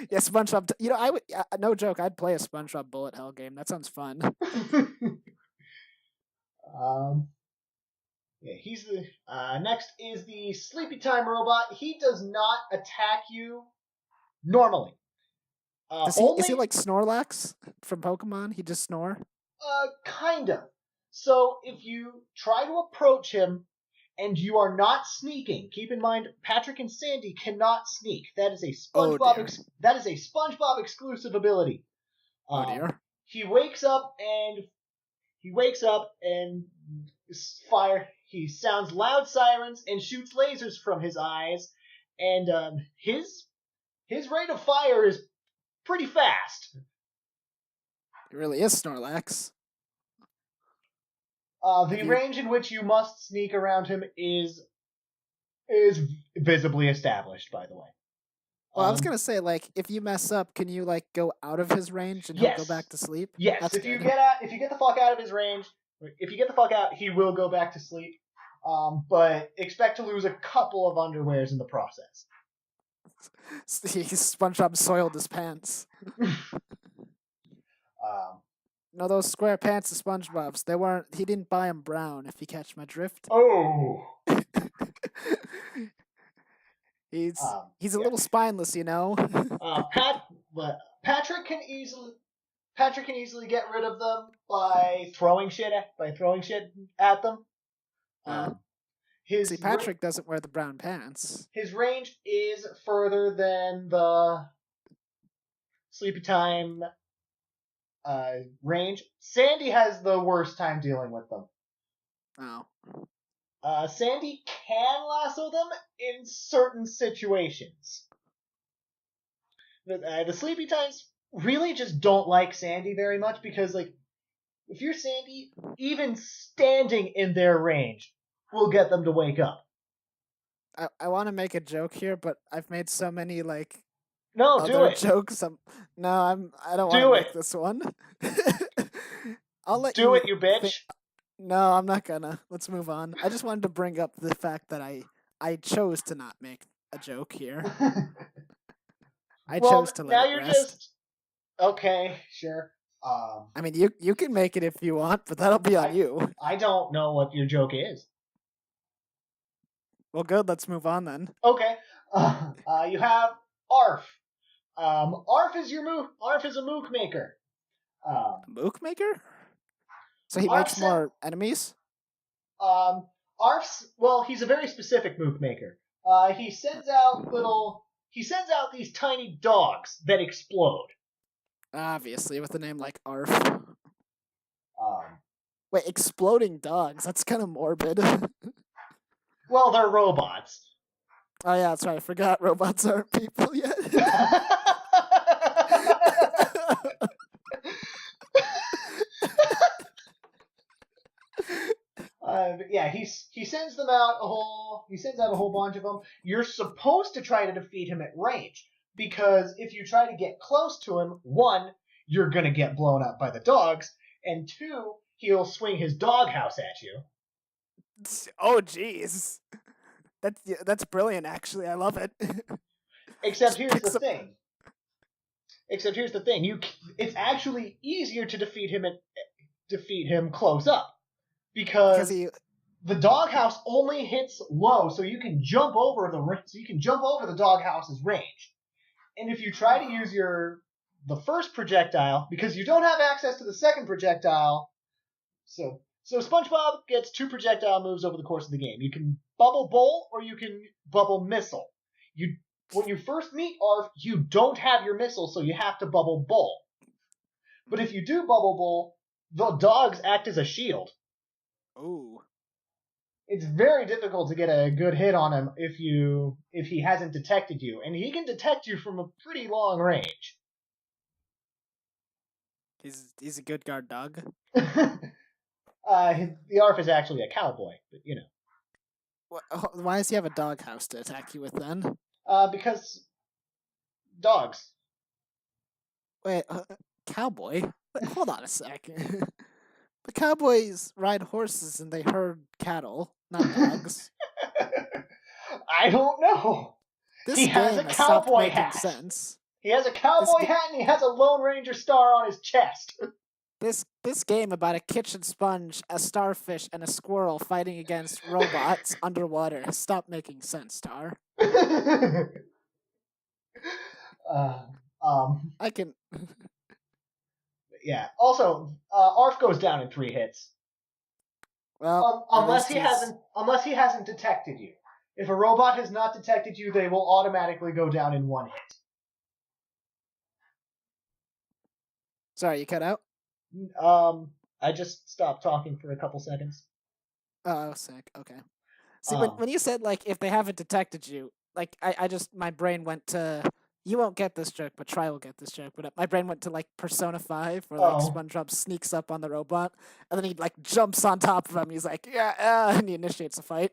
Yeah, SpongeBob. I would. No joke. I'd play a SpongeBob bullet hell game. That sounds fun. Yeah, he's the. Next is the Sleepy Time robot. He does not attack you normally. Is he like Snorlax from Pokemon? He just snore? Kind of. So if you try to approach him and you are not sneaking, keep in mind Patrick and Sandy cannot sneak. That is a SpongeBob. That is a SpongeBob exclusive ability. Oh dear. He wakes up and fire. He sounds loud sirens and shoots lasers from his eyes, and his rate of fire is pretty fast. It really is Snorlax. The range in which you must sneak around him is visibly established, by the way. Well, I was gonna say, like, if you mess up, can you like go out of his range and he'll go back to sleep? Yes, That's if good. you get the fuck out of his range, if you get the fuck out, he will go back to sleep. But expect to lose a couple of underwears in the process. SpongeBob soiled his pants. um, No, those SquarePants of SpongeBob's, they weren't. He didn't buy them brown. If you catch my drift. Oh. He's a little spineless, you know. Patrick can easily get rid of them by throwing shit at them. See, Patrick doesn't wear the brown pants. His range is further than the Sleepy Time range. Sandy has the worst time dealing with them. Oh. Sandy can lasso them in certain situations. The Sleepy Times really just don't like Sandy very much because, like, if you're Sandy, even standing in their range will get them to wake up. I want to make a joke here, but I've made so many like other jokes. I don't want to make this one. I'll let you do it, you bitch. No, I'm not gonna. Let's move on. I just wanted to bring up the fact that I chose to not make a joke here. I chose to let now it you're rest. Just okay, sure. I mean, you can make it if you want, but that'll be on you. I don't know what your joke is. Well, good. Let's move on then. Okay. You have Arf. Arf is a mook maker. Mook maker? So he makes more enemies? He's a very specific mook maker. He sends out these tiny dogs that explode. Obviously, with a name like Arf. Wait, exploding dogs? That's kind of morbid. Well, they're robots. Oh yeah, that's right. I forgot robots aren't people yet. Yeah, he sends them out a whole bunch of them. You're supposed to try to defeat him at range because if you try to get close to him, one, you're gonna get blown up by the dogs, and two, he'll swing his doghouse at you. Oh, jeez. That's brilliant, actually. I love it. Except here's the thing. It's actually easier to defeat him close up because the doghouse only hits low, so you can jump over the doghouse's range. And if you try to use the first projectile, because you don't have access to the second projectile, so SpongeBob gets 2 projectile moves over the course of the game. You can bubble bowl or you can bubble missile. When you first meet Arf, you don't have your missile, so you have to bubble bowl. But if you do bubble bowl, the dogs act as a shield. Ooh. It's very difficult to get a good hit on him if he hasn't detected you, and he can detect you from a pretty long range. He's a good guard dog. The Arf is actually a cowboy, but you know. Why does he have a doghouse to attack you with then? Because dogs. Wait, cowboy? Hold on a second. The cowboys ride horses and they herd cattle, not dogs. I don't know. He has a cowboy hat. Sense. He has a cowboy hat and he has a Lone Ranger star on his chest. This game about a kitchen sponge, a starfish, and a squirrel fighting against robots underwater has stopped making sense, Tar. I can. Yeah. Also, Arf goes down in 3 hits. Well, unless he hasn't detected you. If a robot has not detected you, they will automatically go down in 1 hit. Sorry, you cut out? I just stopped talking for a couple seconds. Oh, sick. Okay. See, when you said, like, if they haven't detected you, like, my brain went to, you won't get this joke, but Try will get this joke, but my brain went to, like, Persona 5, where, like, SpongeBob sneaks up on the robot, and then he, like, jumps on top of him, he's like, yeah, and he initiates a fight.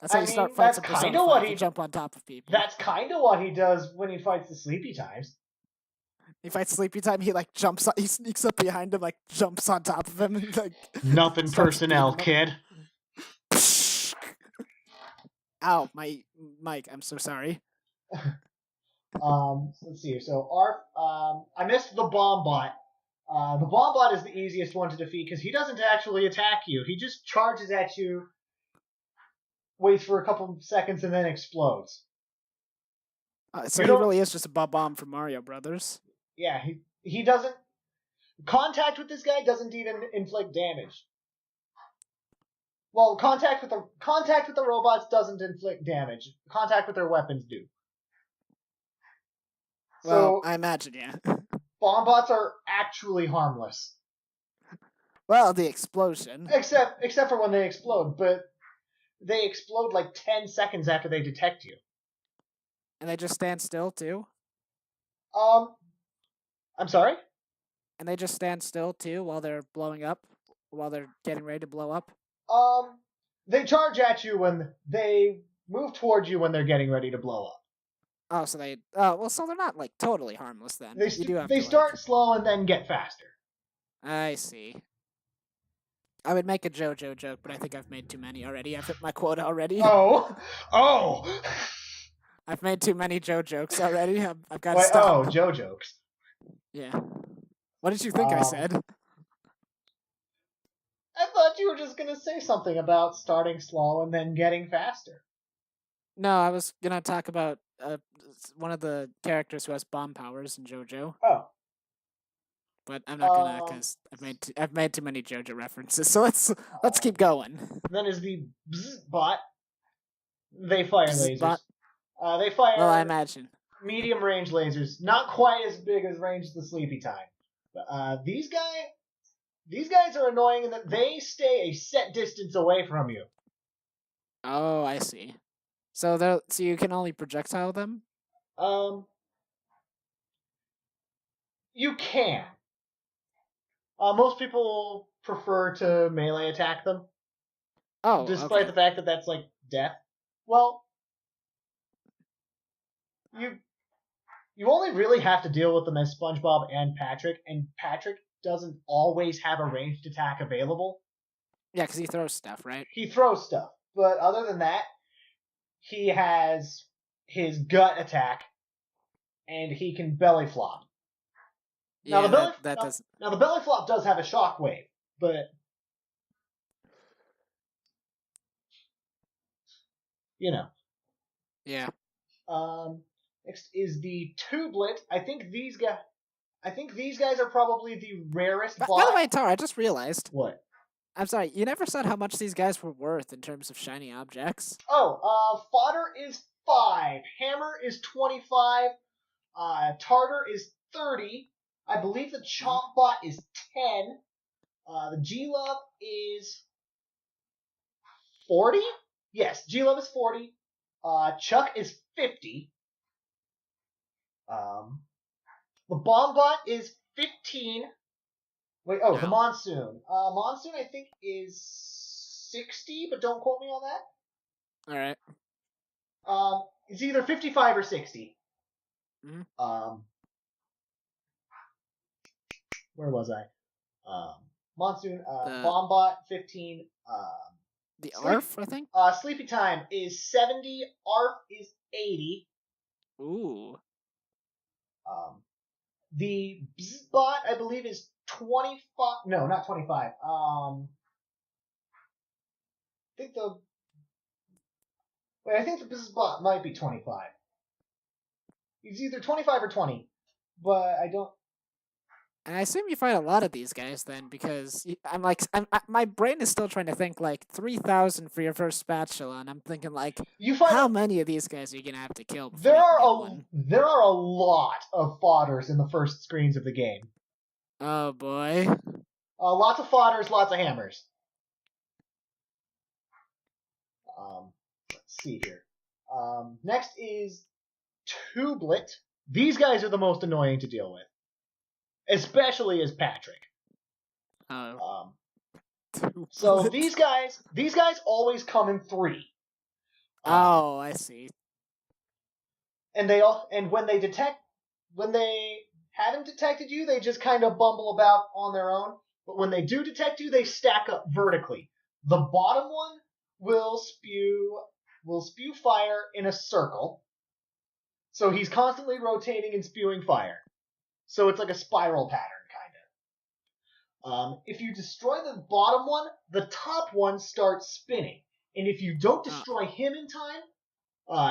That's how you start fights in Persona 5. You jump on top of people. That's kind of what he does when he fights the Sleepy Times. He fights Sleepy Time. He like jumps. He sneaks up behind him, like jumps on top of him, and like nothing personnel, kid. Ow, my Mike. I'm so sorry. Let's see. So I missed the bomb bot. The bomb bot is the easiest one to defeat because he doesn't actually attack you. He just charges at you, waits for a couple of seconds, and then explodes. So he really is just a bomb from Mario Brothers. Yeah, he doesn't. Contact with this guy doesn't even inflict damage. Well, contact with the robots doesn't inflict damage. Contact with their weapons do. Well, so, I imagine, yeah. Bomb bots are actually harmless. Well, the explosion. Except for when they explode, but they explode like 10 seconds after they detect you. And they just stand still too? I'm sorry? And they just stand still too while they're blowing up? While they're getting ready to blow up? They charge at you when they move towards you when they're getting ready to blow up. Oh, so they... well, so they're not, like, totally harmless then. They start slow and then get faster. I see. I would make a JoJo joke, but I think I've made too many already. I've hit my quota already. Oh! I've made too many Joe jokes already. I've got to stop. Oh, Joe jokes. Yeah. What did you think I said? I thought you were just going to say something about starting slow and then getting faster. No, I was going to talk about one of the characters who has bomb powers in JoJo. Oh. But I'm not gonna, because I've made too many JoJo references. So let's keep going. Then is the Bzz bot. They fire lasers. They fire. Well, I imagine medium range lasers, not quite as big as range the Sleepy Time. But these guys are annoying in that they stay a set distance away from you. Oh, I see. So you can only projectile them? You can. Most people prefer to melee attack them. Oh, despite the fact that that's like death. Well, you only really have to deal with them as SpongeBob and Patrick doesn't always have a ranged attack available. Yeah, because he throws stuff, right? He throws stuff, but other than that, he has his gut attack, and he can belly flop. Yeah, now the belly flop does have a shockwave, but you know. Yeah. Next is the Tublet. I think these guys are probably the rarest bot. By the way, Tar, I just realized. What? I'm sorry, you never said how much these guys were worth in terms of shiny objects. Oh, fodder is 5, hammer is 25, tartar is 30. I believe the chomp bot is 10. The G-Love is 40? Yes, G-Love is 40. Chuck is 50. The Bomb Bot is 15. Wait, the Monsoon. Monsoon, I think, is 60, but don't quote me on that. Alright. It's either 55 or 60. Mm-hmm. Where was I? Monsoon, Bomb Bot, 15. The ARF, I think? Sleepy Time is 70. ARF is 80. Ooh. The Bzz bot, I believe, is 25. No, not 25. I think the Bzz bot might be 25. He's either 25 or 20, but I don't. And I assume you fight a lot of these guys then, because my brain is still trying to think like 3,000 for your first spatula, and I'm thinking like, how many of these guys are you gonna have to kill? There are a lot of fodders in the first screens of the game. Oh boy. Lots of fodders, lots of hammers. Let's see here. Next is Tublet. These guys are the most annoying to deal with. Especially as Patrick. So these guys always come in 3. Oh, I see. And when they haven't detected you, they just kind of bumble about on their own. But when they do detect you, they stack up vertically. The bottom one will spew fire in a circle. So he's constantly rotating and spewing fire. So it's like a spiral pattern, kind of. If you destroy the bottom one, the top one starts spinning. And if you don't destroy him in time,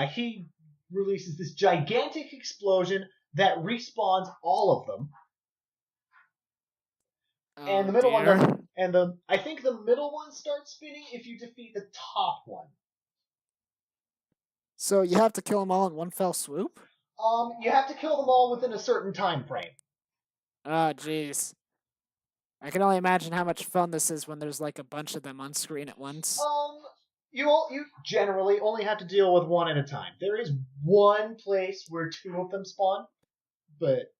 he releases this gigantic explosion that respawns all of them. And the middle one doesn't. And I think the middle one starts spinning if you defeat the top one. So you have to kill them all in one fell swoop? You have to kill them all within a certain time frame. Oh, jeez. I can only imagine how much fun this is when there's like a bunch of them on screen at once. You generally only have to deal with one at a time. There is one place where two of them spawn, but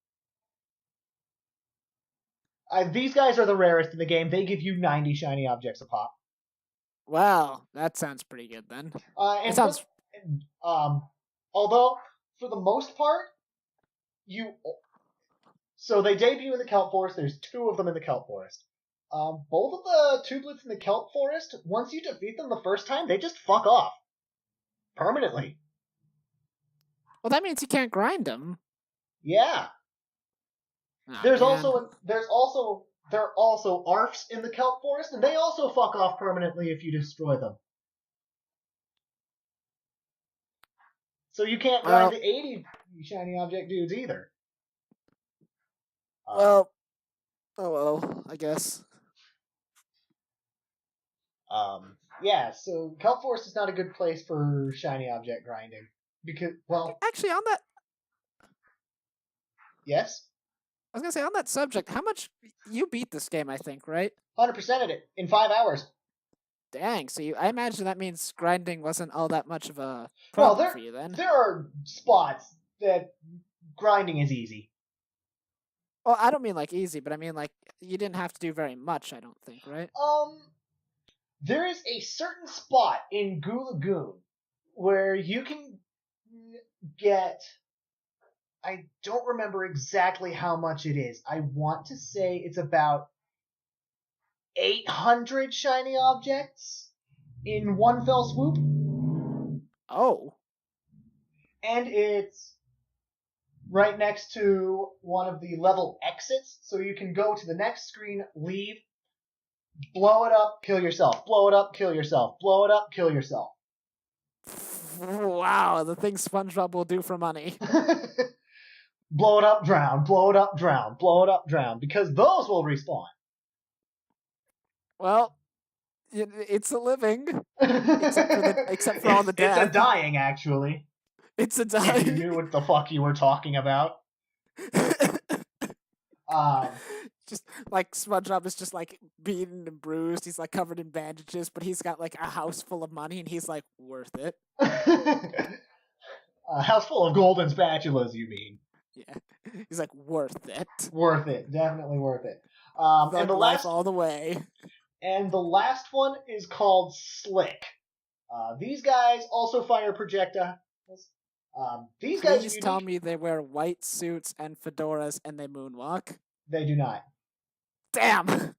these guys are the rarest in the game. They give you 90 shiny objects a pop. Wow, that sounds pretty good then. Although for the most part, so they debut in the Kelp Forest. There's two of them in the Kelp Forest. Both of the Tubelets in the Kelp Forest, once you defeat them the first time, they just fuck off permanently. Well, that means you can't grind them. Yeah. Oh, there are also Arfs in the Kelp Forest, and they also fuck off permanently if you destroy them. So you can't grind the 80 shiny object dudes either. I guess. Yeah, so Kelp Forest is not a good place for shiny object grinding. Because, actually, on that... Yes? I was going to say, on that subject, how much... You beat this game, I think, right? 100%ed it in 5 hours. Dang, so I imagine that means grinding wasn't all that much of a problem for you then. There are spots that grinding is easy. Well, I don't mean like easy, but I mean like you didn't have to do very much, I don't think, right? There is a certain spot in Goo Lagoon where you can get... I don't remember exactly how much it is. I want to say it's about 800 shiny objects in one fell swoop. Oh. And it's right next to one of the level exits, so you can go to the next screen, leave, blow it up, kill yourself, blow it up, kill yourself, blow it up, kill yourself. Wow, the things SpongeBob will do for money. Blow it up, drown, blow it up, drown, blow it up, drown, because those will respawn. Well, it's a living. Except for all the death. It's a dying, actually. It's a dying. If you knew what the fuck you were talking about. Just like SpongeBob is just like beaten and bruised. He's like covered in bandages, but he's got like a house full of money, and he's like, worth it. A house full of golden spatulas, you mean? Yeah, he's like, worth it. Worth it, definitely worth it. And the life all the way. And the last one is called Slick. These guys also fire projectiles. Please tell me they wear white suits and fedoras and they moonwalk. They do not. Damn!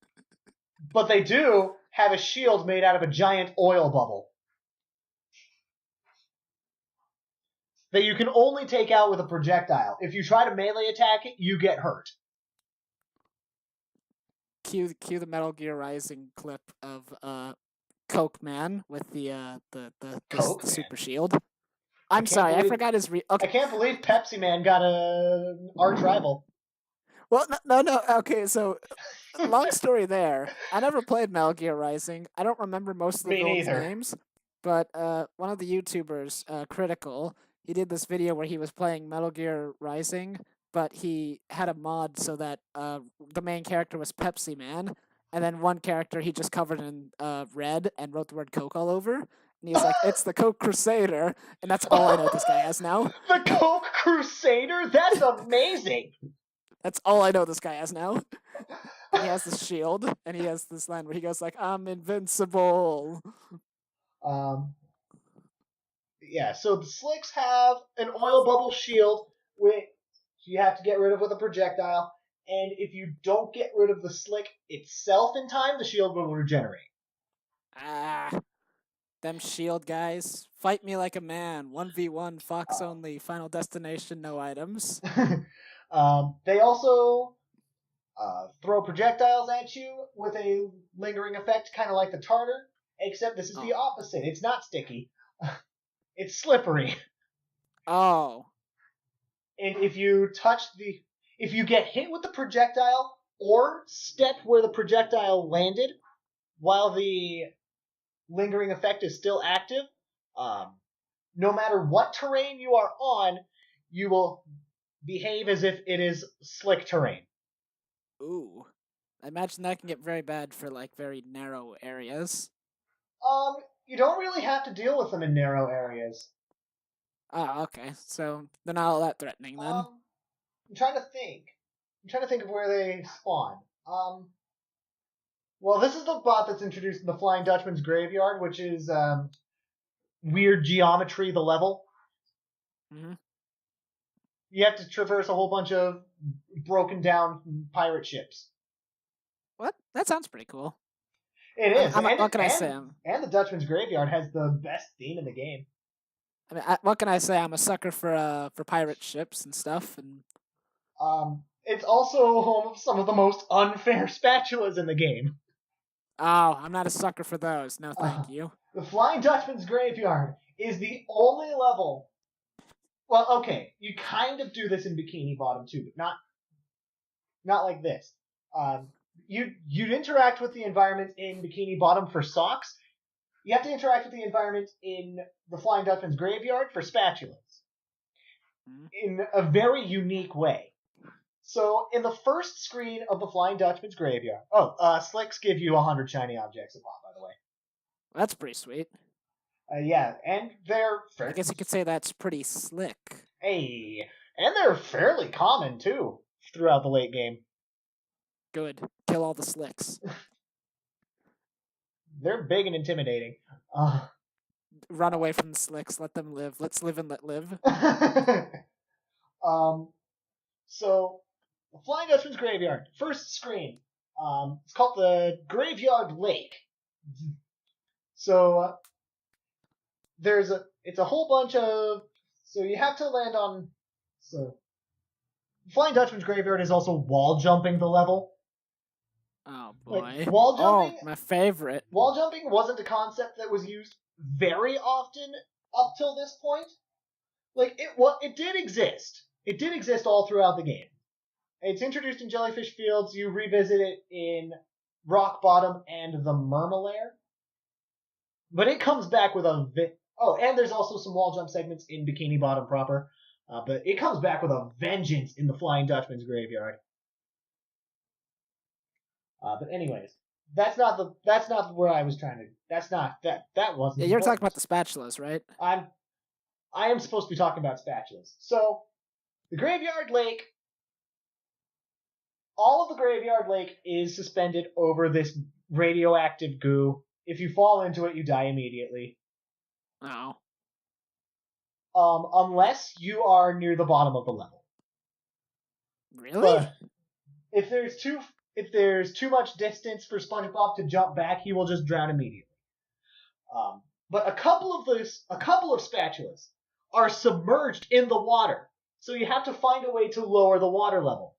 But they do have a shield made out of a giant oil bubble that you can only take out with a projectile. If you try to melee attack it, you get hurt. Cue the Metal Gear Rising clip of Coke Man with the super shield. I'm sorry, I forgot his okay. I can't believe Pepsi Man got an arch rival. Well, no. Okay, so long story there. I never played Metal Gear Rising. I don't remember most of the villains' names. But one of the YouTubers, Critical, he did this video where he was playing Metal Gear Rising, but he had a mod so that the main character was Pepsi Man, and then one character he just covered in red and wrote the word Coke all over. And he's like, it's the Coke Crusader, and that's all I know this guy has now. The Coke Crusader? That's amazing! That's all I know this guy has now. And he has this shield, and he has this line where he goes like, I'm invincible. yeah. So the slicks have an oil bubble shield, which you have to get rid of with a projectile. And if you don't get rid of the slick itself in time, the shield will regenerate. Ah, them shield guys. Fight me like a man. 1v1, Fox only, final destination, no items. They also throw projectiles at you with a lingering effect, kind of like the tartar, except this is the opposite. It's not sticky. It's slippery. Oh. And if you get hit with the projectile or step where the projectile landed while the lingering effect is still active, no matter what terrain you are on, you will behave as if it is slick terrain. Ooh. I imagine that can get very bad for like very narrow areas. You don't really have to deal with them in narrow areas. Oh, okay. So they're not all that threatening then. I'm trying to think. Of where they spawn. Well, this is the bot that's introduced in the Flying Dutchman's Graveyard, which is weird geometry, the level. Mm-hmm. You have to traverse a whole bunch of broken down pirate ships. What? That sounds pretty cool. It is. What can I say? And the Dutchman's Graveyard has the best theme in the game. I mean, what can I say? I'm a sucker for pirate ships and stuff, and it's also home of some of the most unfair spatulas in the game. Oh, I'm not a sucker for those. No, thank you. The Flying Dutchman's Graveyard is the only level. Well, okay, you kind of do this in Bikini Bottom too, but not like this. You'd interact with the environment in Bikini Bottom for socks. You have to interact with the environment in the Flying Dutchman's Graveyard for spatulas. In a very unique way. So, in the first screen of the Flying Dutchman's Graveyard... slicks give you 100 shiny objects a pop, by the way. That's pretty sweet. Yeah, and they're... I guess you could say that's pretty slick. Hey, and they're fairly common, too, throughout the late game. Good. Kill all the slicks. They're big and intimidating. Run away from the slicks. Let them live. Let's live and let live. So, the Flying Dutchman's Graveyard. First screen. It's called the Graveyard Lake. So, it's a whole bunch of... So, you have to land on... So, Flying Dutchman's Graveyard is also wall jumping the level. Oh, boy. Like, wall jumping... Oh, my favorite. Wall jumping wasn't a concept that was used very often up till this point. Like, it did exist. It did exist all throughout the game. It's introduced in Jellyfish Fields. You revisit it in Rock Bottom and the Murmalair. But it comes back with a... and there's also some wall jump segments in Bikini Bottom proper. But it comes back with a vengeance in the Flying Dutchman's Graveyard. But anyways, that's not where I was trying to... That wasn't... Yeah, you're talking about the spatulas, right? I am supposed to be talking about spatulas. So, the Graveyard Lake... All of the Graveyard Lake is suspended over this radioactive goo. If you fall into it, you die immediately. Oh. Unless you are near the bottom of the level. Really? But if there's too much distance for SpongeBob to jump back, he will just drown immediately. But a couple of spatulas are submerged in the water, so you have to find a way to lower the water level.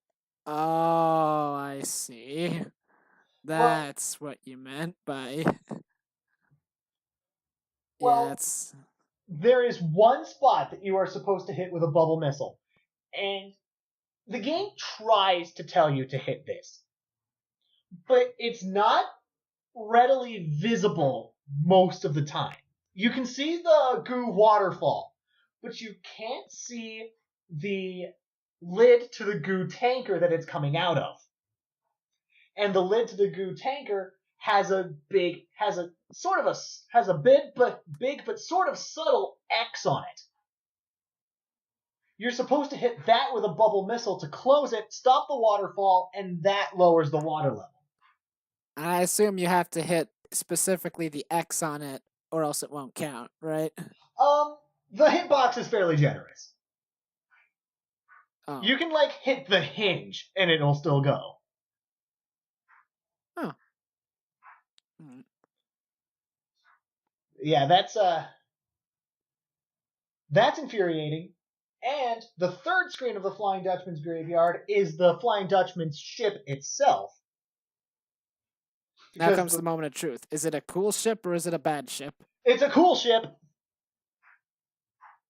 Oh, I see. That's what you meant by... Well, yeah, there is one spot that you are supposed to hit with a bubble missile, and the game tries to tell you to hit this, but it's not readily visible most of the time. You can see the goo waterfall, but you can't see the lid to the goo tanker that it's coming out of. And the lid to the goo tanker has a big but sort of subtle X on it. You're supposed to hit that with a bubble missile to close it, stop the waterfall, and that lowers the water level. I assume you have to hit specifically the X on it, or else it won't count, right? The hitbox is fairly generous. Oh. You can, like, hit the hinge, and it'll still go. Oh. Yeah, that's infuriating. And the third screen of the Flying Dutchman's graveyard is the Flying Dutchman's ship itself. Now comes the moment of truth. Is it a cool ship or is it a bad ship? It's a cool ship.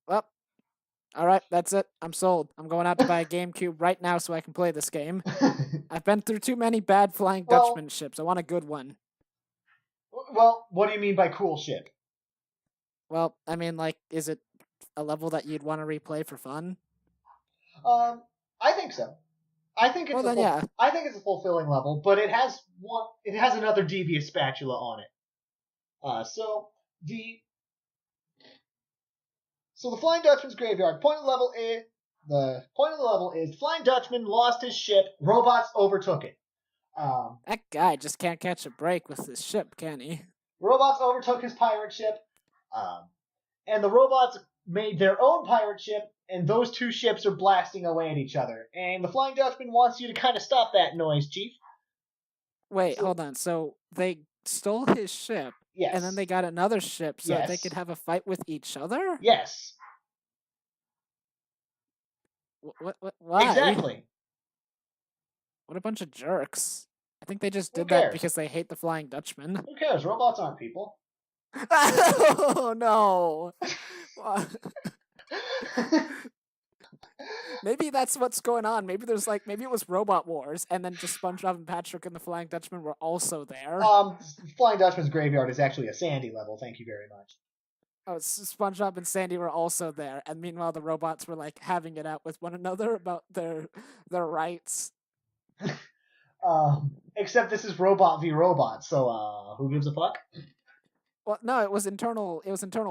Well, all right, that's it. I'm sold. I'm going out to buy a GameCube right now so I can play this game. I've been through too many bad Flying Dutchman ships. I want a good one. Well, what do you mean by cool ship? Well, I mean, like, is it a level that you'd want to replay for fun? I think so. I think it's I think it's a fulfilling level, but it has another devious spatula on it. So the Flying Dutchman's graveyard. The point of the level is Flying Dutchman lost his ship. Robots overtook it. That guy just can't catch a break with his ship, can he? Robots overtook his pirate ship, and the robots made their own pirate ship, and those two ships are blasting away at each other. And the Flying Dutchman wants you to kind of stop that noise, Chief. Wait, hold on. So they stole his ship, yes, and then they got another ship so that they could have a fight with each other? Yes. Why? Exactly. What a bunch of jerks. I think they just did that because they hate the Flying Dutchman. Who cares? Robots aren't people. Oh, no. Maybe that's what's going on. Maybe it was Robot Wars, and then just SpongeBob and Patrick and the Flying Dutchman were also there. Flying Dutchman's graveyard is actually a Sandy level. Thank you very much. Oh, SpongeBob and Sandy were also there, and meanwhile the robots were like having it out with one another about their rights. Except this is robot v robot, so who gives a fuck? Well, no, it was internal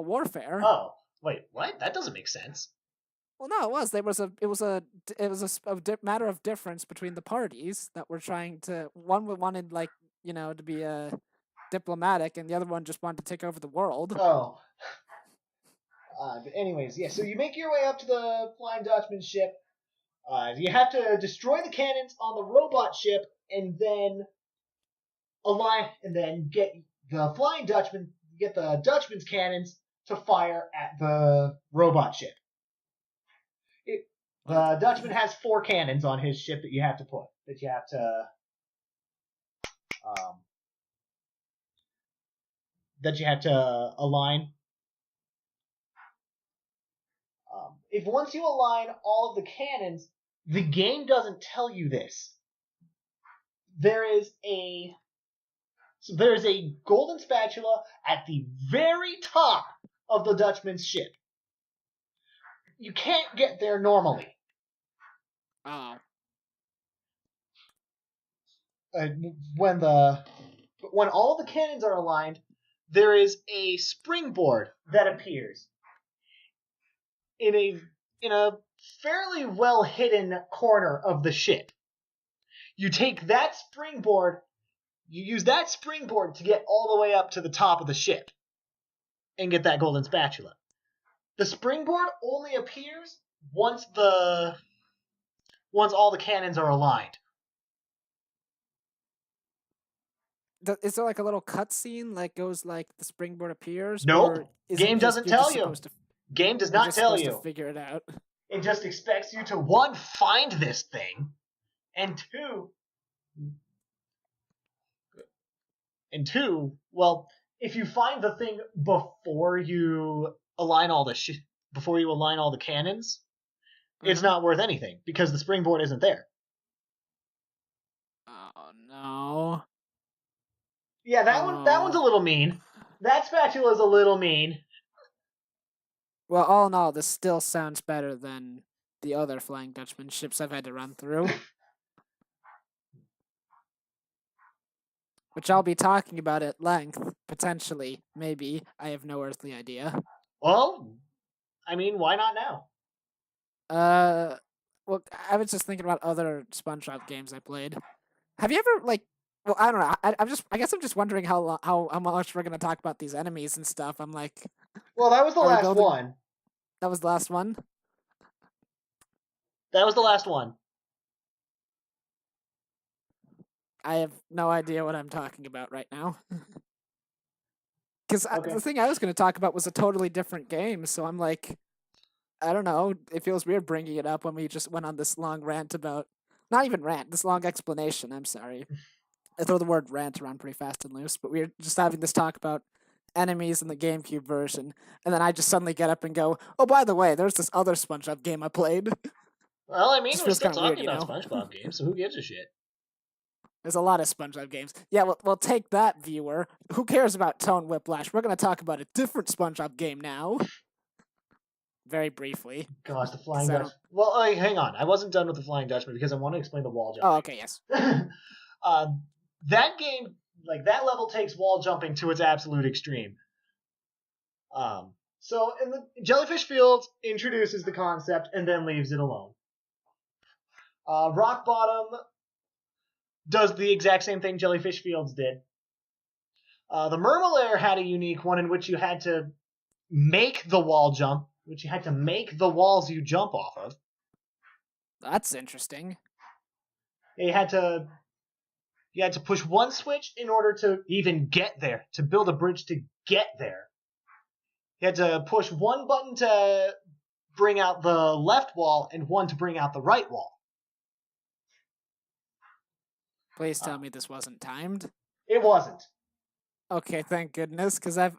warfare. Oh, wait, what? That doesn't make sense. Well, no, it was. It was a matter of difference between the parties that were trying to. One wanted to be diplomatic, and the other one just wanted to take over the world. Oh. Anyways, yeah. So you make your way up to the Flying Dutchman ship. You have to destroy the cannons on the robot ship, and then get the Flying Dutchman, get the Dutchman's cannons to fire at the robot ship. The Dutchman has 4 cannons on his ship that you have to align. Once you align all of the cannons, the game doesn't tell you this. There is a golden spatula at the very top of the Dutchman's ship. You can't get there normally. Oh. When all the cannons are aligned, there is a springboard that appears in a fairly well hidden corner of the ship. You take that springboard, you use that springboard to get all the way up to the top of the ship and get that golden spatula. The springboard only appears once all the cannons are aligned. Is there like a little cutscene that goes like the springboard appears? Nope. Game doesn't tell you. Game does not tell you. To figure it out. It just expects you to, 1, find this thing, and 2, well, if you find the thing before you align all the cannons, it's not worth anything because the springboard isn't there. Oh no. Yeah, that one's a little mean. That spatula is a little mean. Well, all in all, this still sounds better than the other Flying Dutchman ships I've had to run through. Which I'll be talking about at length, potentially, maybe. I have no earthly idea. Well, I mean, why not now? Well, I was just thinking about other SpongeBob games I played. Have you ever, well, I don't know. I guess I'm just wondering how much we're gonna talk about these enemies and stuff. I'm like, well, that was the last one. That was the last one? That was the last one. I have no idea what I'm talking about right now. Because the thing I was going to talk about was a totally different game, so I'm like, I don't know. It feels weird bringing it up when we just went on this long rant about, not even rant, this long explanation. I'm sorry. I throw the word rant around pretty fast and loose, but we were just having this talk about enemies in the GameCube version, and then I just suddenly get up and go, "Oh, by the way, there's this other SpongeBob game I played." Well, I mean, just we're still weird, talking about SpongeBob games, so who gives a shit? There's a lot of SpongeBob games. Yeah, well, take that, viewer. Who cares about Tone Whiplash? We're going to talk about a different SpongeBob game now. Very briefly. Gosh, the Flying Dutchman. Well, hang on. I wasn't done with the Flying Dutchman because I want to explain the wall jumping. Oh, okay, yes. That game, like, that level takes wall jumping to its absolute extreme. So, in the Jellyfish Fields introduces the concept and then leaves it alone. Rock Bottom does the exact same thing Jellyfish Fields did. The Mermalair had a unique one in which you had to make the wall jump, which you had to make the walls you jump off of. That's interesting. You had to push one switch in order to even get there, to build a bridge to get there. You had to push one button to bring out the left wall and one to bring out the right wall. Please tell me this wasn't timed. It wasn't. Okay, thank goodness, because I've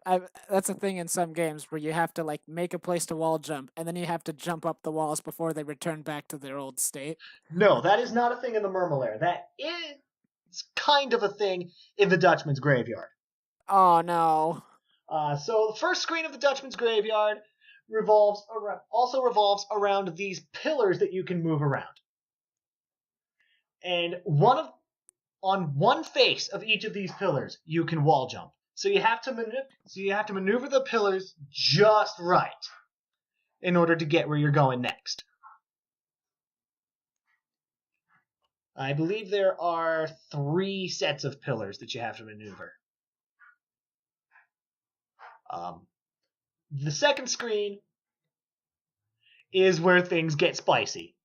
that's a thing in some games where you have to like make a place to wall jump, and then you have to jump up the walls before they return back to their old state. No, that is not a thing in the Mermalair. That is kind of a thing in the Dutchman's Graveyard. Oh no. So the first screen of the Dutchman's Graveyard also revolves around these pillars that you can move around. And on one face of each of these pillars, you can wall jump. So you have to maneuver the pillars just right in order to get where you're going next. I believe there are 3 sets of pillars that you have to maneuver. The second screen is where things get spicy.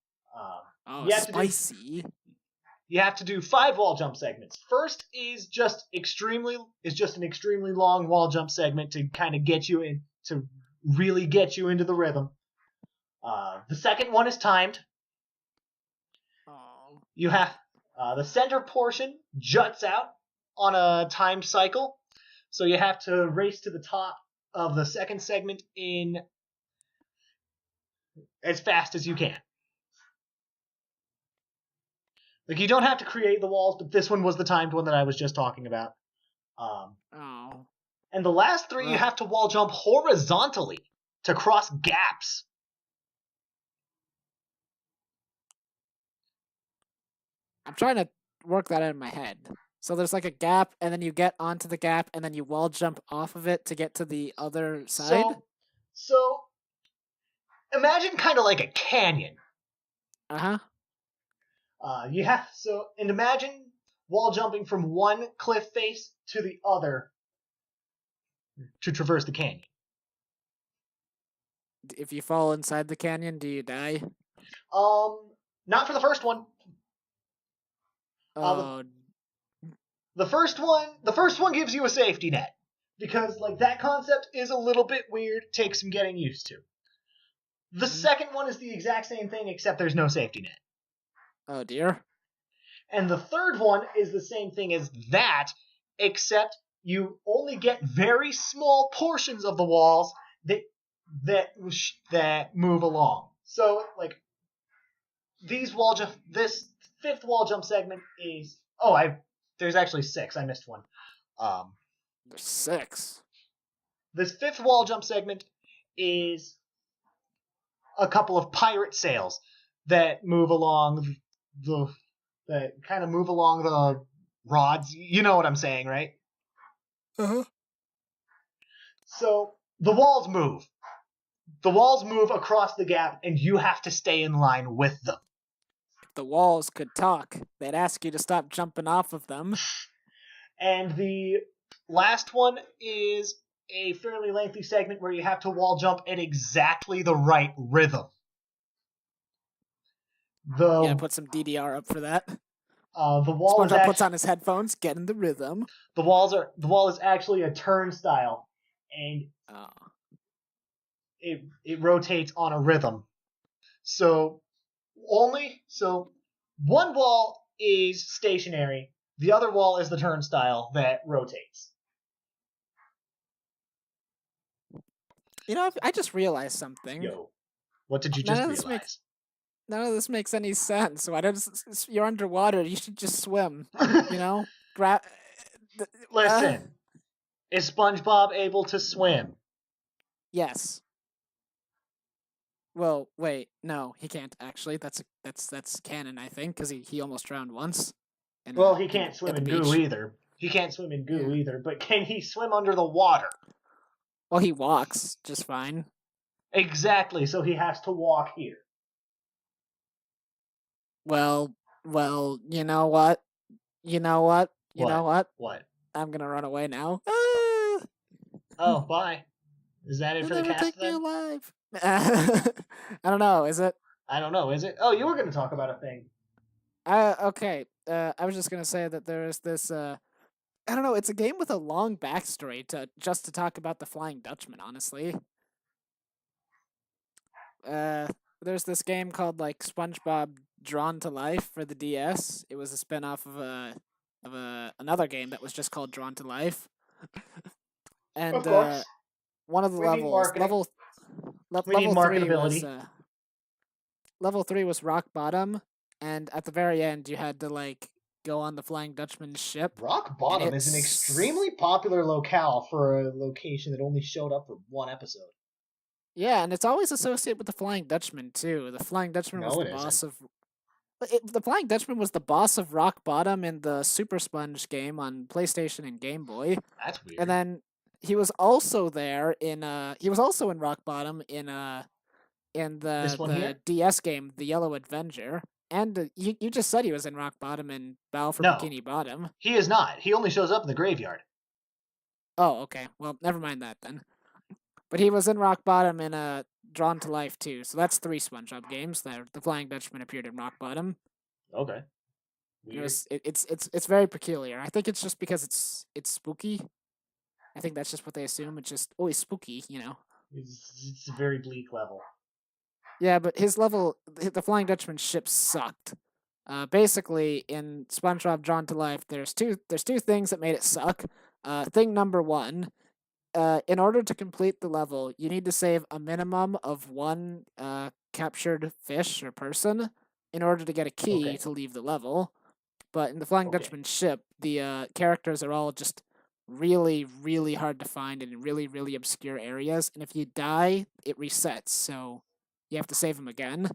Spicy. You have to do 5 wall jump segments. First is just an extremely long wall jump segment to kind of get you in, to really get you into the rhythm. The second one is timed. You have the center portion juts out on a timed cycle, so you have to race to the top of the second segment in as fast as you can. Like, you don't have to create the walls, but this one was the timed one that I was just talking about. And the last 3, you have to wall jump horizontally to cross gaps. I'm trying to work that out in my head. So there's like a gap, and then you get onto the gap, and then you wall jump off of it to get to the other side? So imagine kind of like a canyon. Uh-huh. And imagine wall jumping from one cliff face to the other to traverse the canyon. If you fall inside the canyon, do you die? Not for the first one. The first one gives you a safety net because like that concept is a little bit weird, takes some getting used to. The second one is the exact same thing except there's no safety net. Oh dear. And the third one is the same thing as that, except you only get very small portions of the walls that move along. So, like, this 5th wall jump segment is... there's actually 6. I missed one. There's 6. This 5th wall jump segment is a couple of pirate sails that move along the rods. You know what I'm saying, right? Uh-huh. So the walls move. The walls move across the gap, and you have to stay in line with them. If the walls could talk, they'd ask you to stop jumping off of them. And the last one is a fairly lengthy segment where you have to wall jump at exactly the right rhythm. Yeah, put some DDR up for that. The wall SpongeBob puts on his headphones, get in the rhythm. The wall is actually a turnstile, and it rotates on a rhythm. So one wall is stationary, the other wall is the turnstile that rotates. You know, I just realized something. Yo, what did you just realize? None of this makes any sense. Why does you're underwater? You should just swim. You know, Listen, is SpongeBob able to swim? Yes. Well, wait, no, he can't actually. That's canon, I think, because he almost drowned once. Well, he can't swim in goo either. He can't swim in goo either, but can he swim under the water? Well, he walks just fine. Exactly, so he has to walk here. Well, you know what? You know what? You know what? What? I'm gonna run away now. Oh, bye. Is that it for the cast take then? Me alive. I don't know. Is it? I don't know. Is it? Oh, you were going to talk about a thing. Okay. I was just gonna say that there is this. I don't know. It's a game with a long backstory to talk about the Flying Dutchman. Honestly. There's this game called like SpongeBob Drawn to Life for the DS. It was a spin-off of another game that was just called Drawn to Life. And of course. One of the levels, level 3 was level 3 was rock bottom, and at the very end you had to like go on the Flying Dutchman's ship. Rock bottom is an extremely popular locale for a location that only showed up for one episode. Yeah, and it's always associated with the Flying Dutchman too. The Flying Dutchman was the boss of. The Flying Dutchman was the boss of Rock Bottom in the SuperSponge game on PlayStation and Game Boy. That's weird. And then he was also there in he was also in Rock Bottom in the DS game, The Yellow Avenger. And you just said he was in Rock Bottom and Battle for Bikini Bottom. He is not. He only shows up in the graveyard. Oh, okay. Well, never mind that then. But he was in Rock Bottom in Drawn to Life too. So that's 3 SpongeBob games. The Flying Dutchman appeared in Rock Bottom. Okay. Weird. It's very peculiar. I think it's just because it's spooky. I think that's just what they assume. It's just always spooky, you know. It's a very bleak level. Yeah, but his level, the Flying Dutchman ship sucked. Basically, in SpongeBob Drawn to Life, there's two things that made it suck. Thing number 1, in order to complete the level, you need to save a minimum of 1 captured fish or person in order to get a key to leave the level. But in the Flying Dutchman ship, the characters are all just really, really hard to find in really, really obscure areas. And if you die, it resets. So you have to save them again.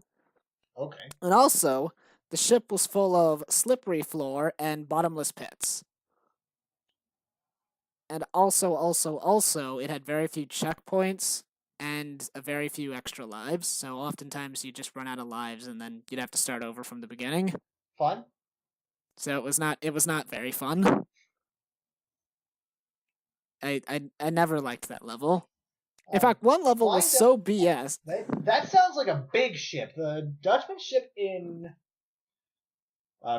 Okay. And also, the ship was full of slippery floor and bottomless pits. And also, it had very few checkpoints and a very few extra lives. So oftentimes you just run out of lives and then you'd have to start over from the beginning. Fun. So it was not very fun. I never liked that level. In fact, one level was so BS. That sounds like a big ship. The Dutchman ship in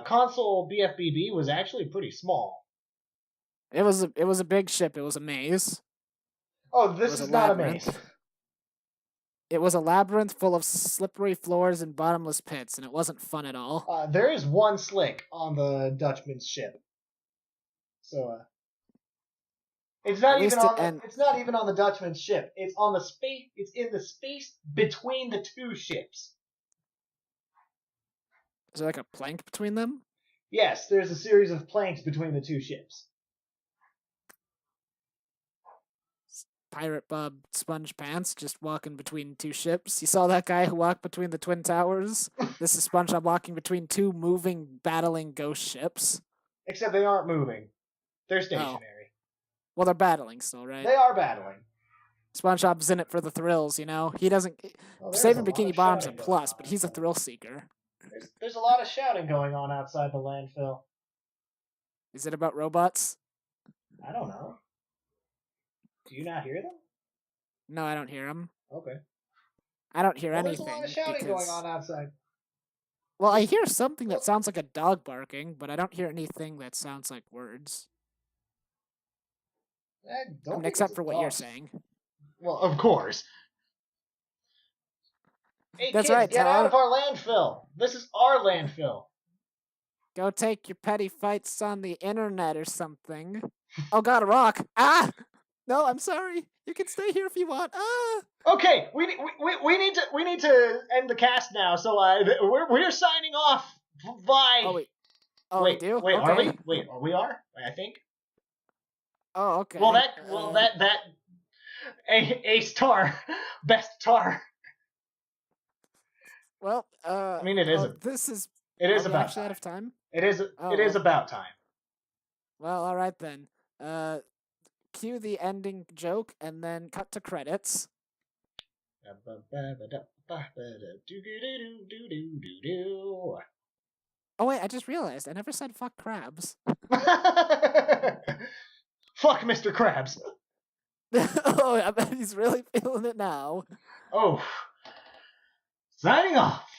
console BFBB was actually pretty small. It was a big ship. It was a maze. Oh, this is not a maze. It was a labyrinth full of slippery floors and bottomless pits, and it wasn't fun at all. There is 1 slick on the Dutchman's ship. So it's not even on the Dutchman's ship. It's on the space. It's in the space between the 2 ships. Is there like a plank between them? Yes, there's a series of planks between the 2 ships. Pirate Bob SpongePants just walking between 2 ships. You saw that guy who walked between the Twin Towers? This is SpongeBob walking between 2 moving, battling ghost ships. Except they aren't moving. They're stationary. Oh. Well, they're battling still, right? They are battling. SpongeBob's in it for the thrills, you know? He doesn't... saving Bikini Bottom's a plus, but he's a thrill seeker. There's a lot of shouting going on outside the landfill. Is it about robots? I don't know. Do you not hear them? No, I don't hear them. Okay. I don't hear There's a lot anything of shouting because... going on outside. Well, I hear something that sounds like a dog barking, but I don't hear anything that sounds like words. Except for what you're saying. Well, of course. Hey, That's kids, right, get out Tar. of our landfill. This is our landfill. Go take your petty fights on the internet or something. Oh god, a rock! Ah! No, I'm sorry. You can stay here if you want. Ah! Okay, we need to end the cast now. So we're signing off. Bye. Oh wait. Oh, we do? Wait, okay. are we? Wait, are we? I think. Oh, okay. That ace tar, best tar. Well, I mean, it isn't. This is. It is about actually time. Out of time. It is. It is about time. Well, all right then. Cue the ending joke and then cut to credits. Oh wait, I just realized I never said fuck crabs. Fuck Mr. Krabs. Oh, I bet he's really feeling it now. Oh. Signing off.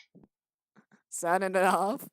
Signing it off.